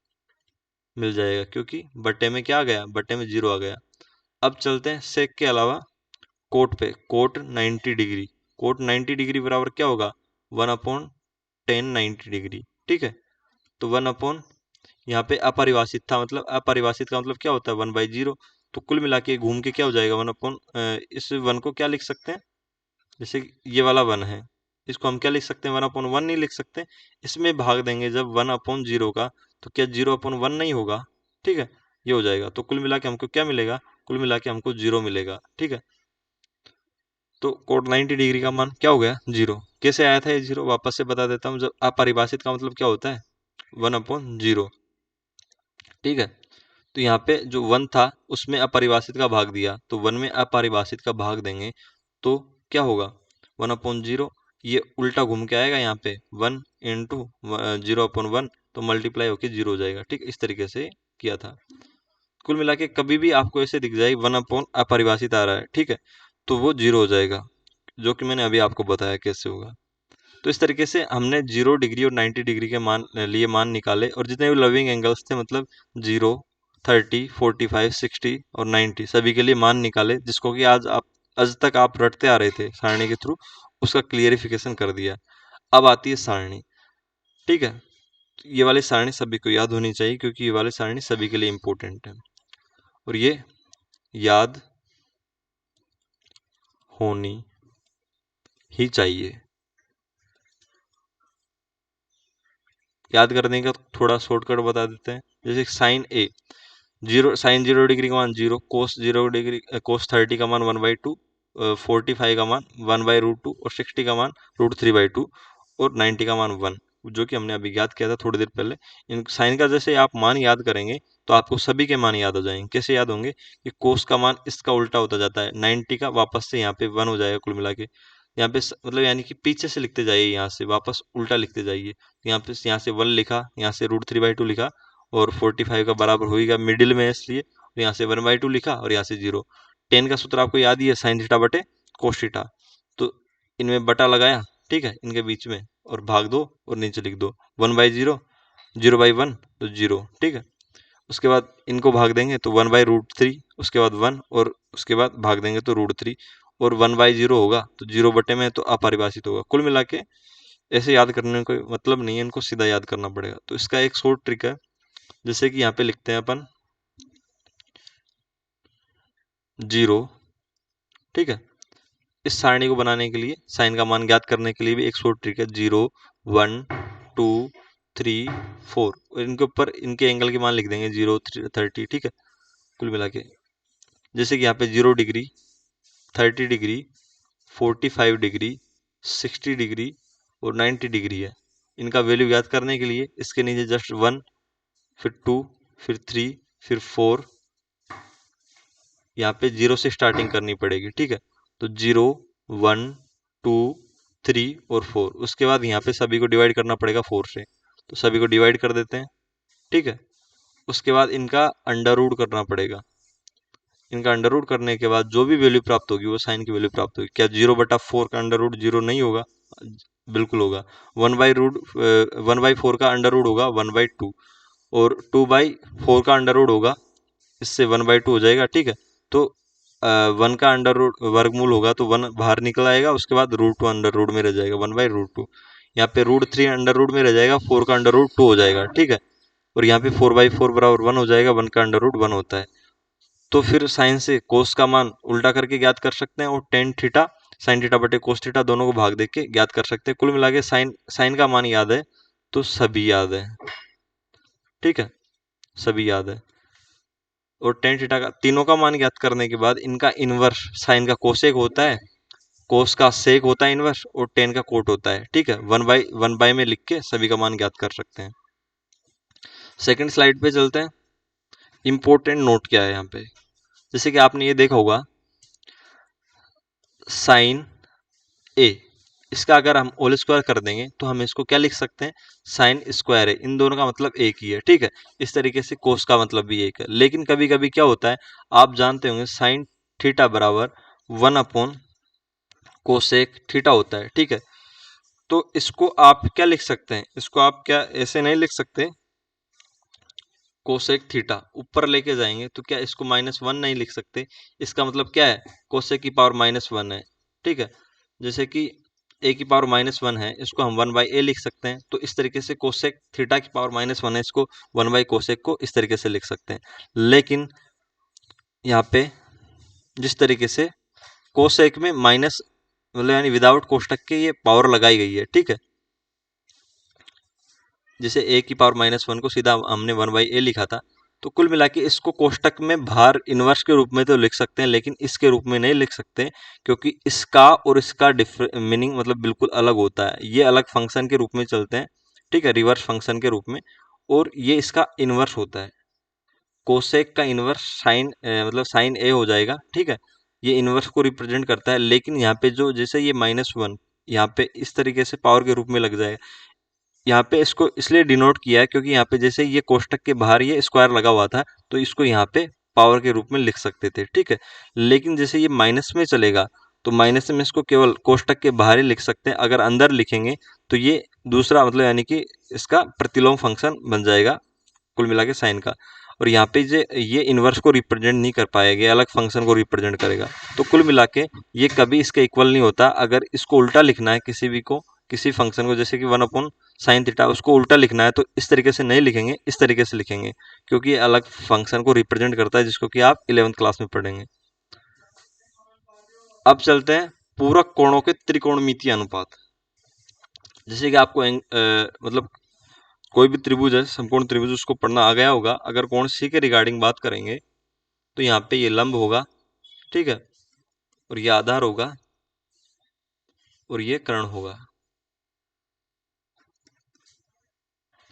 S1: मिल जाएगा, क्योंकि बट्टे में क्या आ गया, बट्टे में जीरो आ गया। अब चलते हैं सेक के अलावा कोट पे, कोट 90 डिग्री, कोट 90 डिग्री बराबर क्या होगा, 1/10 90 डिग्री, ठीक है। तो 1/, यहाँ पे अपरिभाषित था, मतलब अपरिभाषित का मतलब क्या होता है, 1/0। तो कुल मिला के घूम के क्या हो जाएगा, 1/, इस वन को क्या लिख सकते हैं, जैसे ये वाला वन है, इसको हम क्या लिख सकते हैं, 1/1 नहीं लिख सकते, इसमें भाग देंगे जब 1/0 का, तो क्या 0/1 नहीं होगा, ठीक है, ये हो जाएगा। तो कुल मिला के हमको क्या मिलेगा, कुल मिला के हमको जीरो मिलेगा, ठीक है। तो कोट 90 डिग्री का मान क्या हो गया, जीरो। कैसे आया था ये जीरो, वापस से बता देता हूँ। जब अपरिभाषित का मतलब क्या होता है, 1/0, ठीक है। तो यहाँ पे जो वन था उसमें अपरिभाषित का भाग दिया, तो वन में अपरिभाषित का भाग देंगे तो क्या होगा, 1/0। ये उल्टा घूम के आएगा यहाँ पे, 1 × 0/1, तो मल्टीप्लाई होके जीरो हो जाएगा, ठीक, इस तरीके से किया था। कुल मिला के कभी भी आपको ऐसे दिख जाए 1/ अपरिभाषित आ रहा है, ठीक है, तो वो जीरो हो जाएगा, जो कि मैंने अभी आपको बताया कैसे होगा। तो इस तरीके से हमने 0 डिग्री और 90 डिग्री के मान निकाले, और जितने भी लविंग एंगल्स थे, मतलब 0, 30, 45, 60 और 90, सभी के लिए मान निकाले, जिसको कि आज तक आप रटते आ रहे थे सारणी के थ्रू, उसका क्लियरिफिकेशन कर दिया। अब आती है सारणी, ठीक है। तो ये वाली सारणी सभी को याद होनी चाहिए, क्योंकि ये वाली सारणी सभी के लिए इंपॉर्टेंट है, और ये याद होनी ही चाहिए। याद करने का थोड़ा शॉर्टकट बता देते हैं, जैसे साइन 0 डिग्री का मान जीरो, कोस 30 का मान 1/2, 45 का मान 1/√2, और 60 का मान √3/2, और 90 का मान 1। जो कि हमने अभी याद किया था थोड़ी देर पहले। इन साइन का जैसे आप मान याद करेंगे तो आपको सभी के मान याद हो जाएंगे। कैसे याद होंगे कि कोस का मान इसका उल्टा होता जाता है, 90 का वापस से यहाँ पे 1 हो जाएगा कुल मिला के। यहाँ पे मतलब यानी कि पीछे से लिखते जाइए, यहाँ से वापस उल्टा लिखते जाइए। यहाँ से 1 लिखा, यहाँ से √3/2 लिखा, और 45 का बराबर होगा, मिडिल में है इसलिए। और यहाँ से 1/2 लिखा और यहाँ से 0। टेन का सूत्र आपको याद ही है, साइन थीटा बटे कोस थीटा। तो इनमें बटा लगाया, ठीक है, इनके बीच में, और भाग दो और नीचे लिख दो 1/0, 0/1 तो 0, ठीक है। उसके बाद इनको भाग देंगे तो 1/√3, उसके बाद 1, और उसके बाद भाग देंगे तो √3, और 1/0 होगा तो 0 बटे में तो अपरिभाषित होगा। कुल मिला के ऐसे याद करने का कोई मतलब नहीं है, इनको सीधा याद करना पड़ेगा। तो इसका एक शॉर्ट ट्रिक है, जैसे कि यहाँ पे लिखते हैं अपन 0, ठीक है। इस सारणी को बनाने के लिए, साइन का मान ज्ञात करने के लिए भी एक शॉर्ट ट्रिक है, 0, 1, 2, 3, 4, और इनके ऊपर इनके एंगल के मान लिख देंगे 0, 30, ठीक है। कुल मिला के जैसे कि यहाँ पे 0 डिग्री, 30 डिग्री, 45 डिग्री, 60 डिग्री और 90 डिग्री है। इनका वैल्यू याद करने के लिए इसके नीचे जस्ट 1, फिर 2, फिर 3, फिर 4, यहाँ पे 0 से स्टार्टिंग करनी पड़ेगी, ठीक है। तो 0, 1, 2, 3 और 4, उसके बाद यहाँ पे सभी को डिवाइड करना पड़ेगा 4 से, तो सभी को डिवाइड कर देते हैं, ठीक है। उसके बाद इनका अंडर रूट करना पड़ेगा। इनका अंडर रूट करने के बाद जो भी वैल्यू प्राप्त होगी वो साइन की वैल्यू प्राप्त होगी। क्या 0/4 का अंडर रूट 0 नहीं होगा? बिल्कुल होगा। 1/4 का अंडर रूट होगा 1/2, और 2/4 का अंडर रूट होगा, इससे 1/2 हो जाएगा, ठीक है। तो 1 का अंडर रूट वर्गमूल होगा तो 1 बाहर निकल आएगा, उसके बाद √2 अंडर रूट में रह जाएगा, 1/√2। यहाँ पे √3 अंडर रूट में रह जाएगा, 4 का अंडर रूट 2 हो जाएगा, ठीक है। और यहाँ पे 4/4 बराबर 1 हो जाएगा, 1 का अंडर रूट 1 होता है। तो फिर साइन से कोस का मान उल्टा करके ज्ञात कर सकते हैं, और टेन थीटा साइन थीटा बटे कोस थीटा दोनों को भाग दे के ज्ञात कर सकते हैं। कुल मिला के साइन साइन का मान याद है तो सभी याद है, ठीक है, सभी याद है। और टेन थीटा का तीनों का मान ज्ञात करने के बाद इनका इनवर्स, साइन का कोसेक होता है, कोस का सेक होता है इनवर्स, और टेन का कोट होता है, ठीक है। 1/1 में लिख के सभी का मान ज्ञात कर सकते हैं। सेकंड स्लाइड पे चलते हैं। इंपॉर्टेंट नोट क्या है यहाँ पे, जैसे कि आपने ये देखा होगा साइन ए, इसका अगर हम होल स्क्वायर कर देंगे तो हम इसको क्या लिख सकते हैं, साइन स्क्वायर है। इन दोनों का मतलब एक ही है, ठीक है। इस तरीके से कोस का मतलब भी एक है। लेकिन कभी कभी क्या होता है, आप जानते होंगे साइन थीटा बराबर 1/कोसेक थीटा होता है, ठीक है। तो इसको आप क्या लिख सकते हैं, इसको आप क्या ऐसे नहीं लिख सकते, कोसेक थीटा ऊपर लेके जाएंगे तो क्या इसको -1 नहीं लिख सकते? इसका मतलब क्या है, कोसेक की पावर -1 है, ठीक है। जैसे कि ए की पावर -1 है, इसको हम 1/a लिख सकते हैं। तो इस तरीके से कोसेक थीटा की पावर -1 है, इसको 1/कोसेक को इस तरीके से लिख सकते हैं। लेकिन यहाँ पे जिस तरीके से कोसेक में माइनस मतलब यानी विदाउट कोष्टक के ये पावर लगाई गई है, ठीक है। जैसे ए की पावर -1 को सीधा हमने 1/a लिखा था। तो कुल मिला के इसको कोष्टक में बाहर इनवर्स के रूप में तो लिख सकते हैं, लेकिन इसके रूप में नहीं लिख सकते, क्योंकि इसका और इसका मीनिंग मतलब बिल्कुल अलग होता है। ये अलग फंक्शन के रूप में चलते हैं, ठीक है, रिवर्स फंक्शन के रूप में, और ये इसका इनवर्स होता है। कोसेक का इनवर्स साइन मतलब साइन ए हो जाएगा, ठीक है। ये इनवर्स को रिप्रेजेंट करता है। लेकिन यहाँ पे जो जैसे ये -1 यहाँ पे इस तरीके से पावर के रूप में लग जाएगा। यहाँ पे इसको इसलिए डिनोट किया है क्योंकि यहाँ पे जैसे ये कोष्टक के बाहर ये स्क्वायर लगा हुआ था, तो इसको यहाँ पे पावर के रूप में लिख सकते थे, ठीक है। लेकिन जैसे ये माइनस में चलेगा तो माइनस में इसको केवल कोष्टक के बाहर ही लिख सकते हैं। अगर अंदर लिखेंगे तो ये दूसरा मतलब यानी कि इसका प्रतिलोम फंक्शन बन जाएगा कुल मिला के साइन का। और यहाँ पे ये इनवर्स को रिप्रेजेंट नहीं कर पाएगा, ये अलग फंक्शन को रिप्रेजेंट करेगा। तो कुल मिला के ये कभी इसके इक्वल नहीं होता। अगर इसको उल्टा लिखना है किसी भी को, किसी फंक्शन को, जैसे कि 1/sin थीटा, उसको उल्टा लिखना है तो इस तरीके से नहीं लिखेंगे, इस तरीके से लिखेंगे, क्योंकि ये अलग फंक्शन को रिप्रेजेंट करता है, जिसको कि आप 11th क्लास में पढ़ेंगे। अब चलते हैं पूरक कोणों के त्रिकोणमितीय अनुपात। जैसे कि आपको मतलब कोई भी त्रिभुज है, समकोण त्रिभुज, उसको पढ़ना आ गया होगा। अगर कोण सी के रिगार्डिंग बात करेंगे तो यहाँ पे ये लंब होगा, ठीक है, और ये आधार होगा, और ये कर्ण होगा।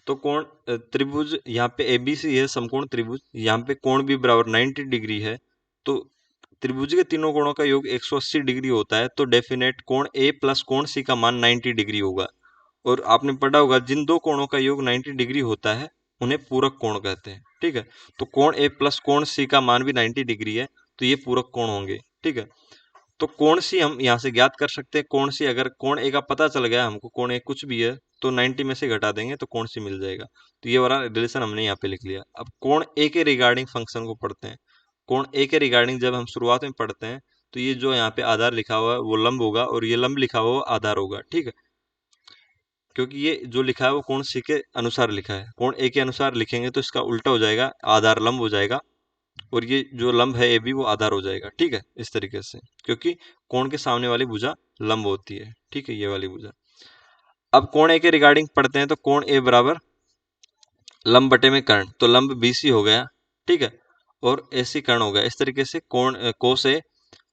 S1: तो कोण त्रिभुज यहाँ पे एबीसी है समकोण त्रिभुज, यहाँ पे कोण भी बराबर 90 डिग्री है, तो त्रिभुज के तीनों कोणों का योग 180 डिग्री होता है, तो डेफिनेट कोण ए प्लस कोण सी का मान 90 डिग्री होगा। और आपने पढ़ा होगा जिन दो कोणों का योग 90 डिग्री होता है उन्हें पूरक कोण कहते हैं, ठीक है। तो कोण ए प्लस कोण सी का मान भी 90 डिग्री है, तो ये पूरक कोण होंगे, ठीक है। तो कोण सी हम यहाँ से ज्ञात कर सकते हैं। कोण सी अगर कोण ए का पता चल गया हमको, कोण ए कुछ भी है तो 90 में से घटा देंगे तो कोण सी मिल जाएगा। तो ये वाला रिलेशन हमने यहाँ पे लिख लिया। अब कोण ए के रिगार्डिंग फंक्शन को पढ़ते हैं। कोण ए के रिगार्डिंग जब हम शुरुआत में पढ़ते हैं तो ये जो यहाँ पे आधार लिखा हुआ है वो लंब होगा और ये लंब लिखा हुआ आधार होगा, ठीक है। क्योंकि ये जो लिखा है वो कोण सी के अनुसार लिखा है, कोण ए के अनुसार लिखेंगे तो इसका उल्टा हो जाएगा, आधार लंब हो जाएगा और ये जो लंब है ए बी वो आधार हो जाएगा, ठीक है। इस तरीके से, क्योंकि कोण के सामने वाली भुजा लंब होती है, ठीक है, ये वाली भुजा। अब कोण ए के रिगार्डिंग पढ़ते हैं तो कोण ए बराबर लंब बटे में कर्ण, तो लंब बीसी हो गया, ठीक है, और एसी कर्ण हो गया। इस तरीके से कोण कोस ए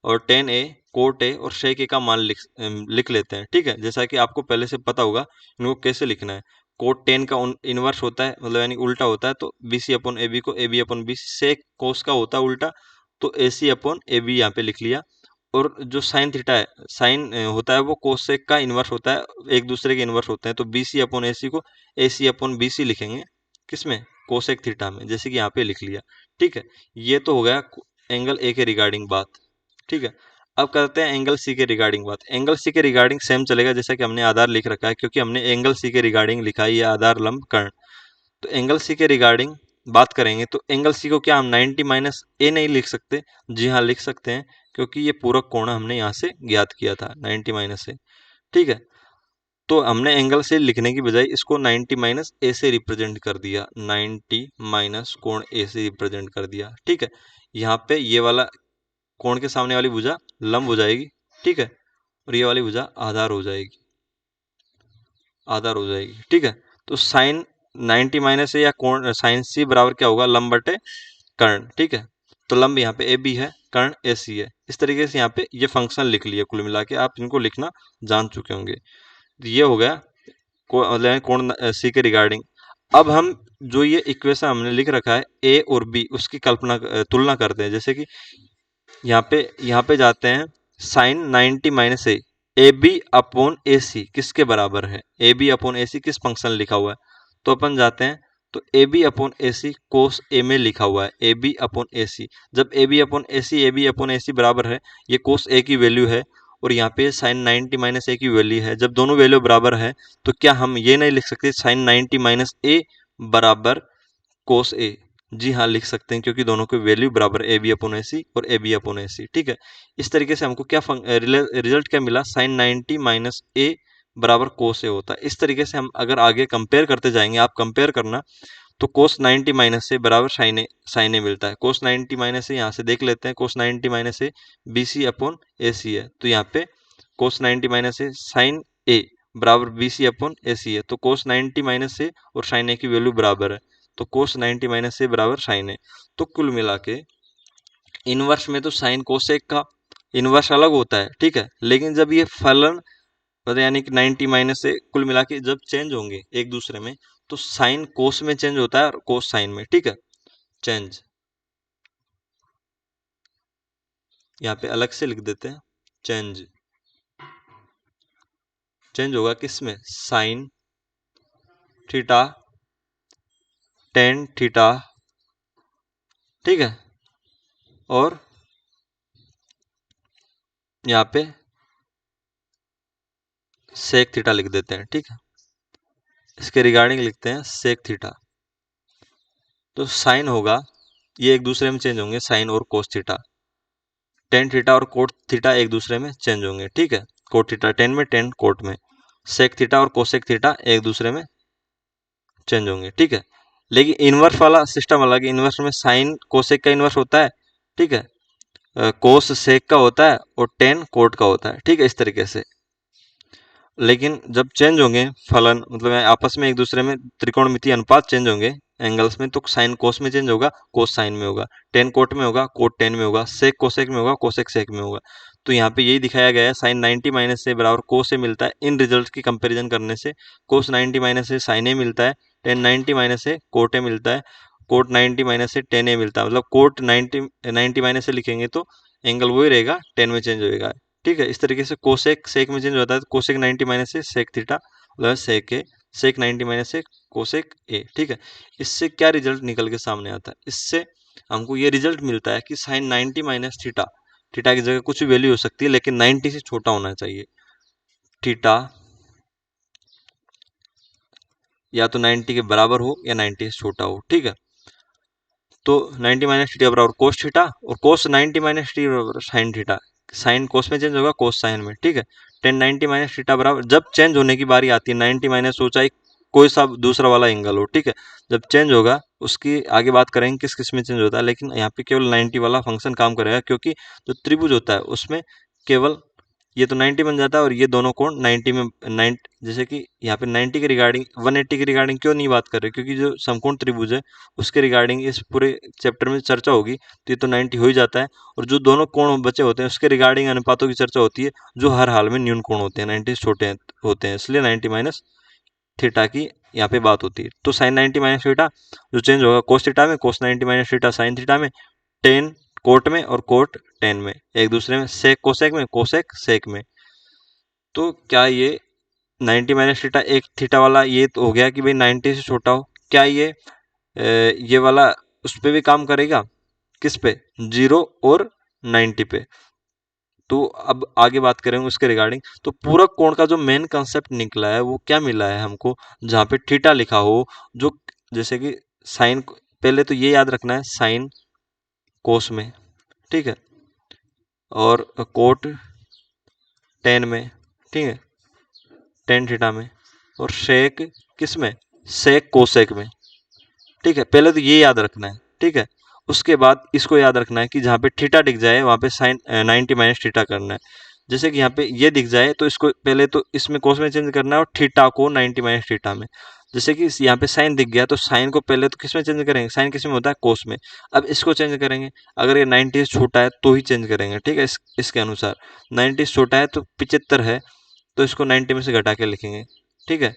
S1: और टेन ए, कोट ए और शेक ए का मान लिख लेते हैं, ठीक है। जैसा कि आपको पहले से पता होगा इनको कैसे लिखना है। कोट टेन का इनवर्स होता है, मतलब यानी उल्टा होता है, तो B C upon A B को A B upon B, sec cos का होता है उल्टा, तो ए सी अपॉन ए बी यहाँ पे लिख लिया। और जो साइन थीटा है, साइन होता है वो कोसेक का इनवर्स होता है, एक दूसरे के इनवर्स होते हैं, तो बी सी अपॉन ए सी को ए सी अपॉन बी सी लिखेंगे, किसमें, कोसेक थीटा में, जैसे कि यहाँ पे लिख लिया, ठीक है। ये तो हो गया एंगल ए के रिगार्डिंग बात, ठीक है। अब करते हैं एंगल सी के रिगार्डिंग बात। एंगल सी के रिगार्डिंग सेम चलेगा जैसा कि हमने आधार लिख रखा है, क्योंकि हमने एंगल सी के रिगार्डिंग लिखा है ये आधार लंब कर्ण। तो एंगल सी के रिगार्डिंग बात करेंगे तो एंगल सी को क्या हम 90 माइनस ए नहीं लिख सकते? जी हाँ, लिख सकते हैं, क्योंकि ये पूरक कोण हमने यहाँ से ज्ञात किया था 90 माइनस ए, ठीक है। तो हमने एंगल से लिखने की बजाय इसको 90 माइनस ए से रिप्रेजेंट कर दिया, 90 माइनस कोण ए से रिप्रेजेंट कर दिया, ठीक है। यहाँ पे ये वाला कोण के सामने वाली भुजा लंब हो जाएगी, ठीक है, और ये वाली भुजा आधार हो जाएगी, आधार हो जाएगी, ठीक है। तो साइन 90 माइनस ए या कोण साइन सी बराबर क्या होगा, लंब बटे कर्ण, ठीक है। तो लंब यहाँ पे ए बी है, कर्ण ए सी है। इस तरीके से यहाँ पे ये फंक्शन लिख लिया, कुल मिला के आप इनको लिखना जान चुके होंगे। तो ये हो गया मतलब कोण सी के रिगार्डिंग। अब हम जो ये इक्वेशन हमने लिख रखा है ए और बी, उसकी कल्पना तुलना करते हैं। जैसे कि यहाँ पे जाते हैं, sine 90 minus A B upon A C किसके बराबर है, ए बी अपॉन ए सी किस फंक्शन लिखा हुआ है, तो अपन जाते हैं, तो ए बी अपॉन ए सी कोस ए में लिखा हुआ है, ए बी अपॉन ए सी। जब A B upon A C, A B upon A C बराबर है, ये कोस ए की वैल्यू है और यहाँ पे साइन 90 माइनस ए की वैल्यू है। जब दोनों वैल्यू बराबर है तो क्या हम ये नहीं लिख सकते साइन 90 माइनस ए बराबर कोस ए? जी हाँ, लिख सकते हैं, क्योंकि दोनों की वैल्यू बराबर ए बी अपॉन ए सी और ए बी अपॉन ए सी, ठीक है। इस तरीके से हमको क्या रिजल्ट क्या मिला, साइन 90 माइनस ए बराबर कोस ए होता है। इस तरीके से हम अगर आगे कंपेयर करते जाएंगे, आप कंपेयर करना, तो कोस 90 माइनस ए बराबर साइन ए मिलता है। कोस 90 माइनस ए यहाँ से देख लेते हैं, cos 90 minus A B C upon A C है, तो यहाँ पे कोस 90 माइनस ए साइन ए बराबर B C upon A C है, तो कोस 90 माइनस ए और साइन ए की वैल्यू बराबर है, तो कोस 90 माइनस ए बराबर साइन ए। तो कुल मिला के इनवर्स में तो साइन कोसेक का इनवर्स अलग होता है, ठीक है, लेकिन जब ये फलन मतलब यानी कि 90 माइनस से कुल मिला के जब चेंज होंगे एक दूसरे में, तो साइन कोस में चेंज होता है और कोस साइन में, ठीक है, चेंज यहाँ पे अलग से लिख देते हैं, चेंज चेंज होगा किस में, साइन थीटा टेन थीटा, ठीक है, और यहाँ पे सेक थीटा लिख देते हैं, ठीक है। इसके रिगार्डिंग लिखते हैं सेक थीटा। तो साइन होगा, ये एक दूसरे में चेंज होंगे, साइन और कोस थीटा, टेन थीटा और कोट थीटा एक दूसरे में चेंज होंगे, ठीक है, कोट थीटा टेन में, टेन कोट में, सेक थीटा और कोसेक थीटा एक दूसरे में चेंज होंगे, ठीक है। लेकिन इनवर्स वाला सिस्टम अलग है, इनवर्स में साइन कोसेक का इनवर्स होता है, ठीक है, कोस सेक का होता है और टेन कोट का होता है, ठीक है, इस तरीके से। लेकिन जब चेंज होंगे फलन, मतलब आपस में एक दूसरे में त्रिकोणमितीय अनुपात चेंज होंगे एंगल्स में, तो साइन कोस में चेंज होगा, कोस साइन में होगा, टेन कोट में होगा, कोट टेन में होगा, सेक कोसेक में होगा, कोसेक सेक में होगा। तो यहाँ पे यही दिखाया गया है, साइन 90 माइनस से बराबर कोस से मिलता है। इन रिजल्ट की कंपैरिजन करने से कोस 90 माइनस से साइन ए मिलता है, ten 90 minus A cot A मिलता है, कोट 90 माइनस से टेन ए मिलता है, मतलब कोट 90 माइनस से लिखेंगे तो एंगल वही रहेगा, टेन में चेंज होएगा। ठीक है, इस तरीके से कोसेक सेक में चेंज होता है, तो कोसेक 90 माइनस से सेक थीटा मतलब सेक ए, सेक 90 माइनस से कोसेक ए। ठीक है, इससे क्या रिजल्ट निकल के सामने आता है, इससे हमको ये रिजल्ट मिलता है कि साइन 90 माइनस थीटा, थीटा की जगह कुछ भी वैल्यू हो सकती है लेकिन 90 से छोटा होना चाहिए। थीटा या तो 90 के बराबर हो या 90 से छोटा हो। ठीक है, तो 90 माइनस थीटा बराबर कोस थीटा, और कोस 90 माइनस थीटा बराबर साइन थीटा, साइन कोस में चेंज होगा, कोस साइन में। ठीक है, टेन 90 माइनस थीटा बराबर, जब चेंज होने की बारी आती है 90 माइनस हो चाहे कोई सा दूसरा वाला एंगल हो, ठीक है, जब चेंज होगा उसकी आगे बात करेंगे किस किस में चेंज होता है, लेकिन यहाँ पे केवल 90 वाला फंक्शन काम करेगा, क्योंकि जो त्रिभुज होता है उसमें केवल ये तो 90 बन जाता है और ये दोनों कोण 90 में 90, जैसे कि यहाँ पे 90 के रिगार्डिंग 180 के रिगार्डिंग क्यों नहीं बात कर रहे, क्योंकि जो समकोण त्रिभुज है उसके रिगार्डिंग इस पूरे चैप्टर में चर्चा होगी, तो ये तो 90 हो ही जाता है, और जो दोनों कोण बचे होते हैं उसके रिगार्डिंग अनुपातों की चर्चा होती है, जो हर हाल में न्यून कोण होते हैं, 90 से छोटे होते हैं, इसलिए 90 माइनस थीटा की यहाँ पे बात होती है। तो साइन 90 माइनस थीटा जो चेंज होगा कोस थीटा में, कोस 90 माइनस थीटा साइन थीटा में, टेन कोट में और कोट टेन में, एक दूसरे में, सेक कोसेक में, कोसेक सेक में। तो क्या ये 90 माइनस थीटा एक थीटा वाला ये तो हो गया कि भाई 90 से छोटा हो, क्या ये वाला उस पर भी काम करेगा, किस पे, 0 और 90 पे। तो अब आगे बात करेंगे उसके रिगार्डिंग। तो पूरक कोण का जो मेन कंसेप्ट निकला है वो क्या मिला है हमको, जहाँ पे थीटा लिखा हो, जो जैसे कि साइन, पहले तो ये याद रखना है साइन कोस में, ठीक है, और कोट टेन में, ठीक है, टेन थीटा में, और सेक किस में, सेक कोसेक में। ठीक है, पहले तो ये याद रखना है। ठीक है, उसके बाद इसको याद रखना है कि जहाँ पे थीटा दिख जाए वहाँ पे साइन 90 माइनस थीटा करना है। जैसे कि यहाँ पे ये दिख जाए तो इसको पहले तो इसमें कोस में चेंज करना है और थीटा को 90 माइनस थीटा में। जैसे कि यहाँ पे साइन दिख गया तो साइन को पहले तो किस में चेंज करेंगे, साइन किस में होता है, कोस में। अब इसको चेंज करेंगे, अगर ये 90 से छोटा है तो ही चेंज करेंगे। ठीक है, इसके अनुसार 90 से छोटा है तो 75 है, तो इसको 90 में से घटा के लिखेंगे। ठीक है,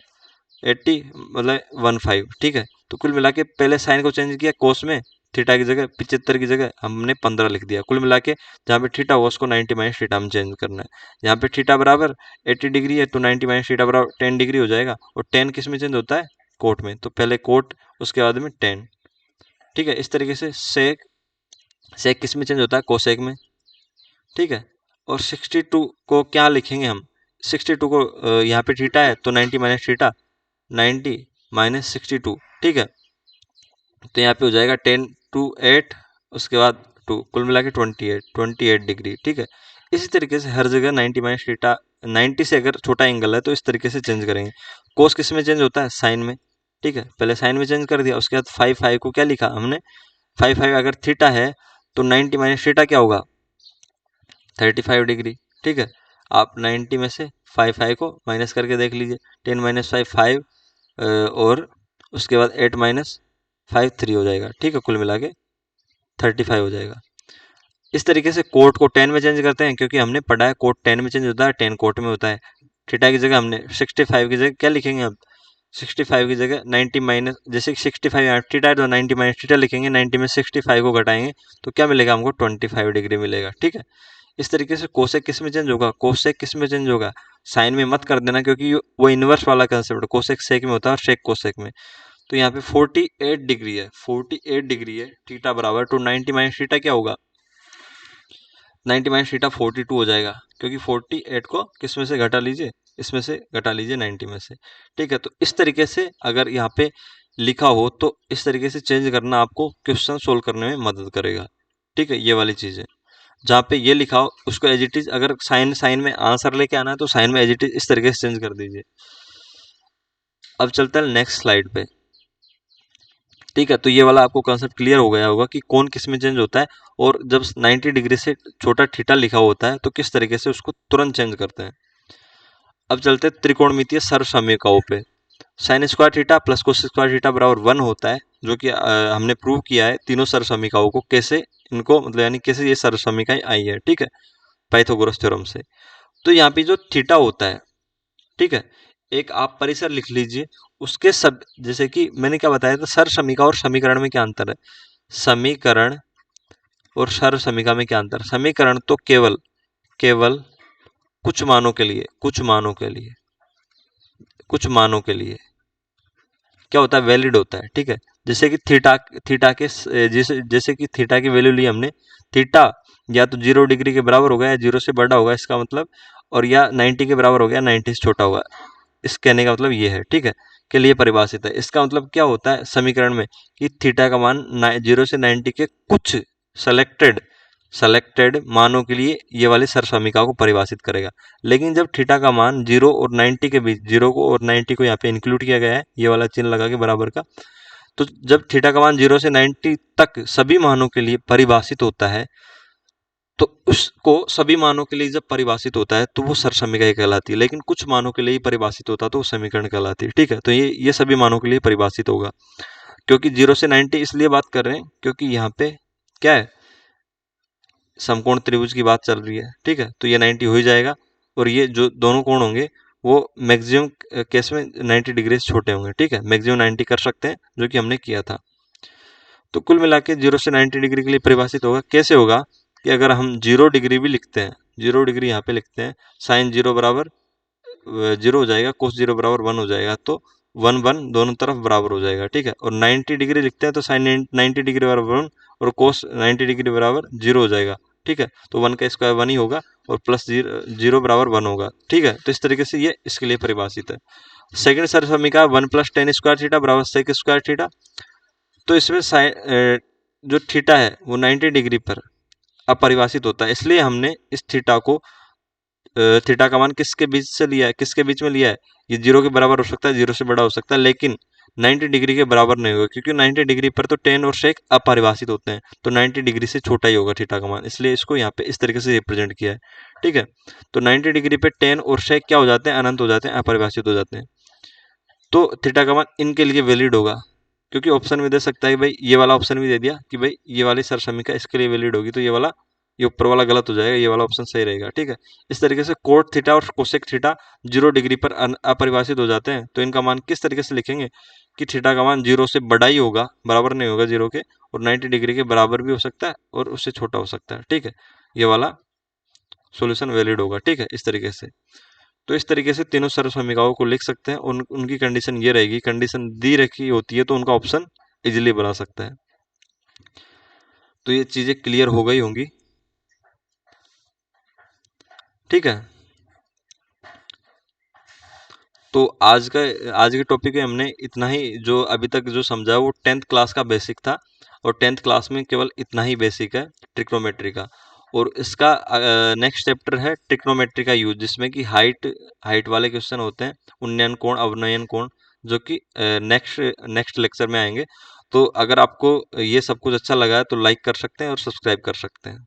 S1: 80 मतलब 15। ठीक है, तो कुल मिला के पहले साइन को चेंज किया कोस में, थीटा की जगह 75 की जगह हमने 15 लिख दिया। कुल मिला के जहाँ पे थीटा हुआ उसको 90 माइनस थीटा में चेंज करना है। यहाँ पे थीटा बराबर 80 डिग्री है तो 90 माइनस थीटा बराबर 10 डिग्री हो जाएगा, और 10 किस में चेंज होता है, कोट में, तो पहले कोट उसके बाद में 10। ठीक है, इस तरीके से सेक, सेक किस में चेंज होता है, कोसेक में। ठीक है, और 62 को क्या लिखेंगे हम, 62 को यहाँ पे थीटा है तो 90 माइनस थीटा, 90 माइनस 62। ठीक है, तो यहाँ पे हो जाएगा 10 टू 8, उसके बाद 2, कुल मिला के 28 डिग्री। ठीक है, इसी तरीके से हर जगह 90 माइनस थीटा, 90 से अगर छोटा एंगल है तो इस तरीके से चेंज करेंगे। कोस किस में चेंज होता है, साइन में। ठीक है, पहले साइन में चेंज कर दिया, उसके बाद 5 को क्या लिखा हमने, 5 अगर थीटा है तो 90 माइनस थीटा क्या होगा, 35 डिग्री। ठीक है, आप 90 में से 5 को माइनस करके देख लीजिए, 10 माइनस 5 और उसके बाद 8 माइनस 5 3 हो जाएगा। ठीक है, कुल मिला के 35 हो जाएगा। इस तरीके से कोट को 10 में चेंज करते हैं, क्योंकि हमने पढ़ा है कोट 10 में चेंज होता है, 10 कोट में होता है। थीटा की जगह हमने 65 की जगह क्या लिखेंगे अब, 65 की जगह 90 माइनस, जैसे 65 यहाँ थीटा है तो 90 माइनस थीटा लिखेंगे, 90 में 65 को घटाएंगे तो क्या मिलेगा हमको, 25 डिग्री मिलेगा। ठीक है, इस तरीके से कोसेक किस में चेंज होगा, कोसेक किस में चेंज होगा, साइन में मत कर देना, क्योंकि वो इनवर्स वाला कंसेप्ट है, कोसेक सेक में होता है और सेक कोसेक में। तो यहाँ पे 48 डिग्री है, 48 डिग्री है, थीटा बराबर टू 90 माइनस थीटा क्या होगा, 90 माइनस थीटा 42 हो जाएगा, क्योंकि 48 को किस में से घटा लीजिए, इसमें से घटा लीजिए 90 में से। ठीक है, तो इस तरीके से अगर यहाँ पे लिखा हो तो इस तरीके से चेंज करना आपको क्वेश्चन सोल्व करने में मदद करेगा। ठीक है, ये वाली चीज़ें जहाँ पे ये लिखा हो उसको एज इट इज, अगर साइन साइन में आंसर लेके आना है तो साइन में एज इट इज इस तरीके से चेंज कर दीजिए। अब चलता है नेक्स्ट स्लाइड पे। ठीक है, तो ये वाला आपको कंसेप्ट क्लियर हो गया होगा कि कौन किस में चेंज होता है, और जब 90 डिग्री से छोटा थीटा लिखा होता है तो किस तरीके से उसको तुरंत चेंज करते हैं। अब चलते हैं त्रिकोणमितीय सर्वसमीकरणों पे। Sine square theta plus cos square theta बराबर 1 होता है, जो कि हमने प्रूव किया है तीनों सर्वसमीकरणों को, कैसे इनको मतलब यानी कैसे ये सर्वसमीकरण आई है। ठीक है, पाइथागोरस थ्योरम से। तो यहाँ पे जो थीटा होता है, ठीक है, एक आप परिसर लिख लीजिए, उसके सब, जैसे कि मैंने क्या बताया था, सर समीका और समीकरण में क्या अंतर है। समीकरण और सर समीका में क्या अंतर। समीकरण तो केवल केवल कुछ मानों के लिए, कुछ मानों के लिए क्या होता है, वैलिड होता है। ठीक है, जैसे कि थीटा, जैसे कि थीटा की वैल्यू ली हमने, थीटा या तो 0 डिग्री के बराबर होगा या 0 से बड़ा होगा इसका मतलब, और या 90 के बराबर हो गया, 90 से छोटा होगा। इस कहने का मतलब ये है, ठीक है, के लिए परिभाषित है। इसका मतलब क्या होता है समीकरण में, कि थीटा का मान 0 से 90 के कुछ सेलेक्टेड सेलेक्टेड मानों के लिए ये वाली सरसमीका को परिभाषित करेगा। लेकिन जब थीटा का मान 0 और 90 के बीच, 0 को और 90 को यहाँ पे इंक्लूड किया गया है, ये वाला चिन्ह लगा के बराबर का, तो जब थीटा का मान 0 से 90 तक सभी मानों के लिए परिभाषित होता है, तो उसको सभी मानों के लिए जब परिभाषित होता है तो वो सरसमीका ही कहलाती है। लेकिन कुछ मानों के लिए ही परिभाषित होता है तो वो समीकरण कहलाती है। ठीक है, तो ये सभी मानों के लिए परिभाषित होगा। क्योंकि 0 से 90 इसलिए बात कर रहे हैं क्योंकि यहाँ पे क्या है, समकोण त्रिभुज की बात चल रही है। ठीक है, तो ये 90 हो ही जाएगा, और ये जो दोनों कोण होंगे वो मैक्सिमम केस में 90 डिग्री से छोटे होंगे। ठीक है, मैक्सिमम 90 कर सकते हैं, जो कि हमने किया था। तो कुल मिला के 0 से 90 डिग्री के लिए परिभाषित होगा। कैसे होगा कि अगर हम 0 डिग्री भी लिखते हैं, 0 डिग्री यहाँ पे लिखते हैं, साइन 0 बराबर 0 हो जाएगा, कोस 0 बराबर 1 हो जाएगा, तो 1 1 दोनों तरफ बराबर हो जाएगा। ठीक है, और 90 डिग्री लिखते हैं तो साइन 90 डिग्री बराबर 1 और कोस 90 डिग्री बराबर 0 हो जाएगा। ठीक है, तो 1 का स्क्वायर 1 ही होगा और प्लस 0 बराबर 1 होगा। ठीक है, तो इस तरीके से ये इसके लिए परिभाषित है। सेकंड सर समीकरण 1 + tan स्क्वायर थीटा बराबर sec स्क्वायर थीटा। तो इसमें जो थीटा है वो 90 डिग्री पर अपरिभाषित होता है, इसलिए हमने इस थीटा को, थीटा का मान किसके बीच से लिया है, किसके बीच में लिया है, ये 0 के बराबर हो सकता है, 0 से बड़ा हो सकता है, लेकिन 90 डिग्री के बराबर नहीं होगा, क्योंकि 90 डिग्री पर तो tan और sec अपरिभाषित होते हैं, तो 90 डिग्री से छोटा ही होगा थीटा का मान, इसलिए इसको यहाँ पे इस तरीके से रिप्रेजेंट किया है। ठीक है, तो 90 डिग्री पे tan और sec क्या हो जाते हैं, अनंत हो जाते हैं, अपरिभाषित हो जाते हैं। तो थीटा का मान इनके लिए वैलिड होगा, क्योंकि ऑप्शन में दे सकता है भाई, ये वाला ऑप्शन भी दे दिया कि भाई ये वाली सरसमीका इसके लिए वैलिड होगी, तो ये वाला, ये ऊपर वाला गलत हो जाएगा, ये वाला ऑप्शन सही रहेगा। ठीक है, इस तरीके से कोट थीटा और कोसेक थीटा 0 डिग्री पर अपरिभाषित हो जाते हैं, तो इनका मान किस तरीके से लिखेंगे कि थीटा का मान 0 से बड़ा ही होगा, बराबर नहीं होगा 0 के, और 90 डिग्री के बराबर भी हो सकता है और उससे छोटा हो सकता है। ठीक है, ये वाला सोल्यूशन वैलिड होगा। ठीक है, इस तरीके से, तो इस तरीके से तीनों सर्वसमीकाओं को लिख सकते हैं। उनकी कंडीशन ये रहेगी, कंडीशन दी रखी होती है तो उनका ऑप्शन इजीली बना सकता है। तो ये चीजें क्लियर हो गई होंगी। ठीक है, तो आज के टॉपिक में हमने इतना ही, जो अभी तक जो समझा वो 10th क्लास का बेसिक था, और 10th क्लास में केवल इतना ही बेसिक है ट्रिग्नोमेट्री का। और इसका नेक्स्ट चैप्टर है ट्रिग्नोमेट्री का यूज, जिसमें कि हाइट हाइट वाले क्वेश्चन होते हैं, उन्नयन कोण अवनयन कोण, जो कि नेक्स्ट नेक्स्ट लेक्चर में आएंगे। तो अगर आपको ये सब कुछ अच्छा लगा है तो लाइक कर सकते हैं और सब्सक्राइब कर सकते हैं।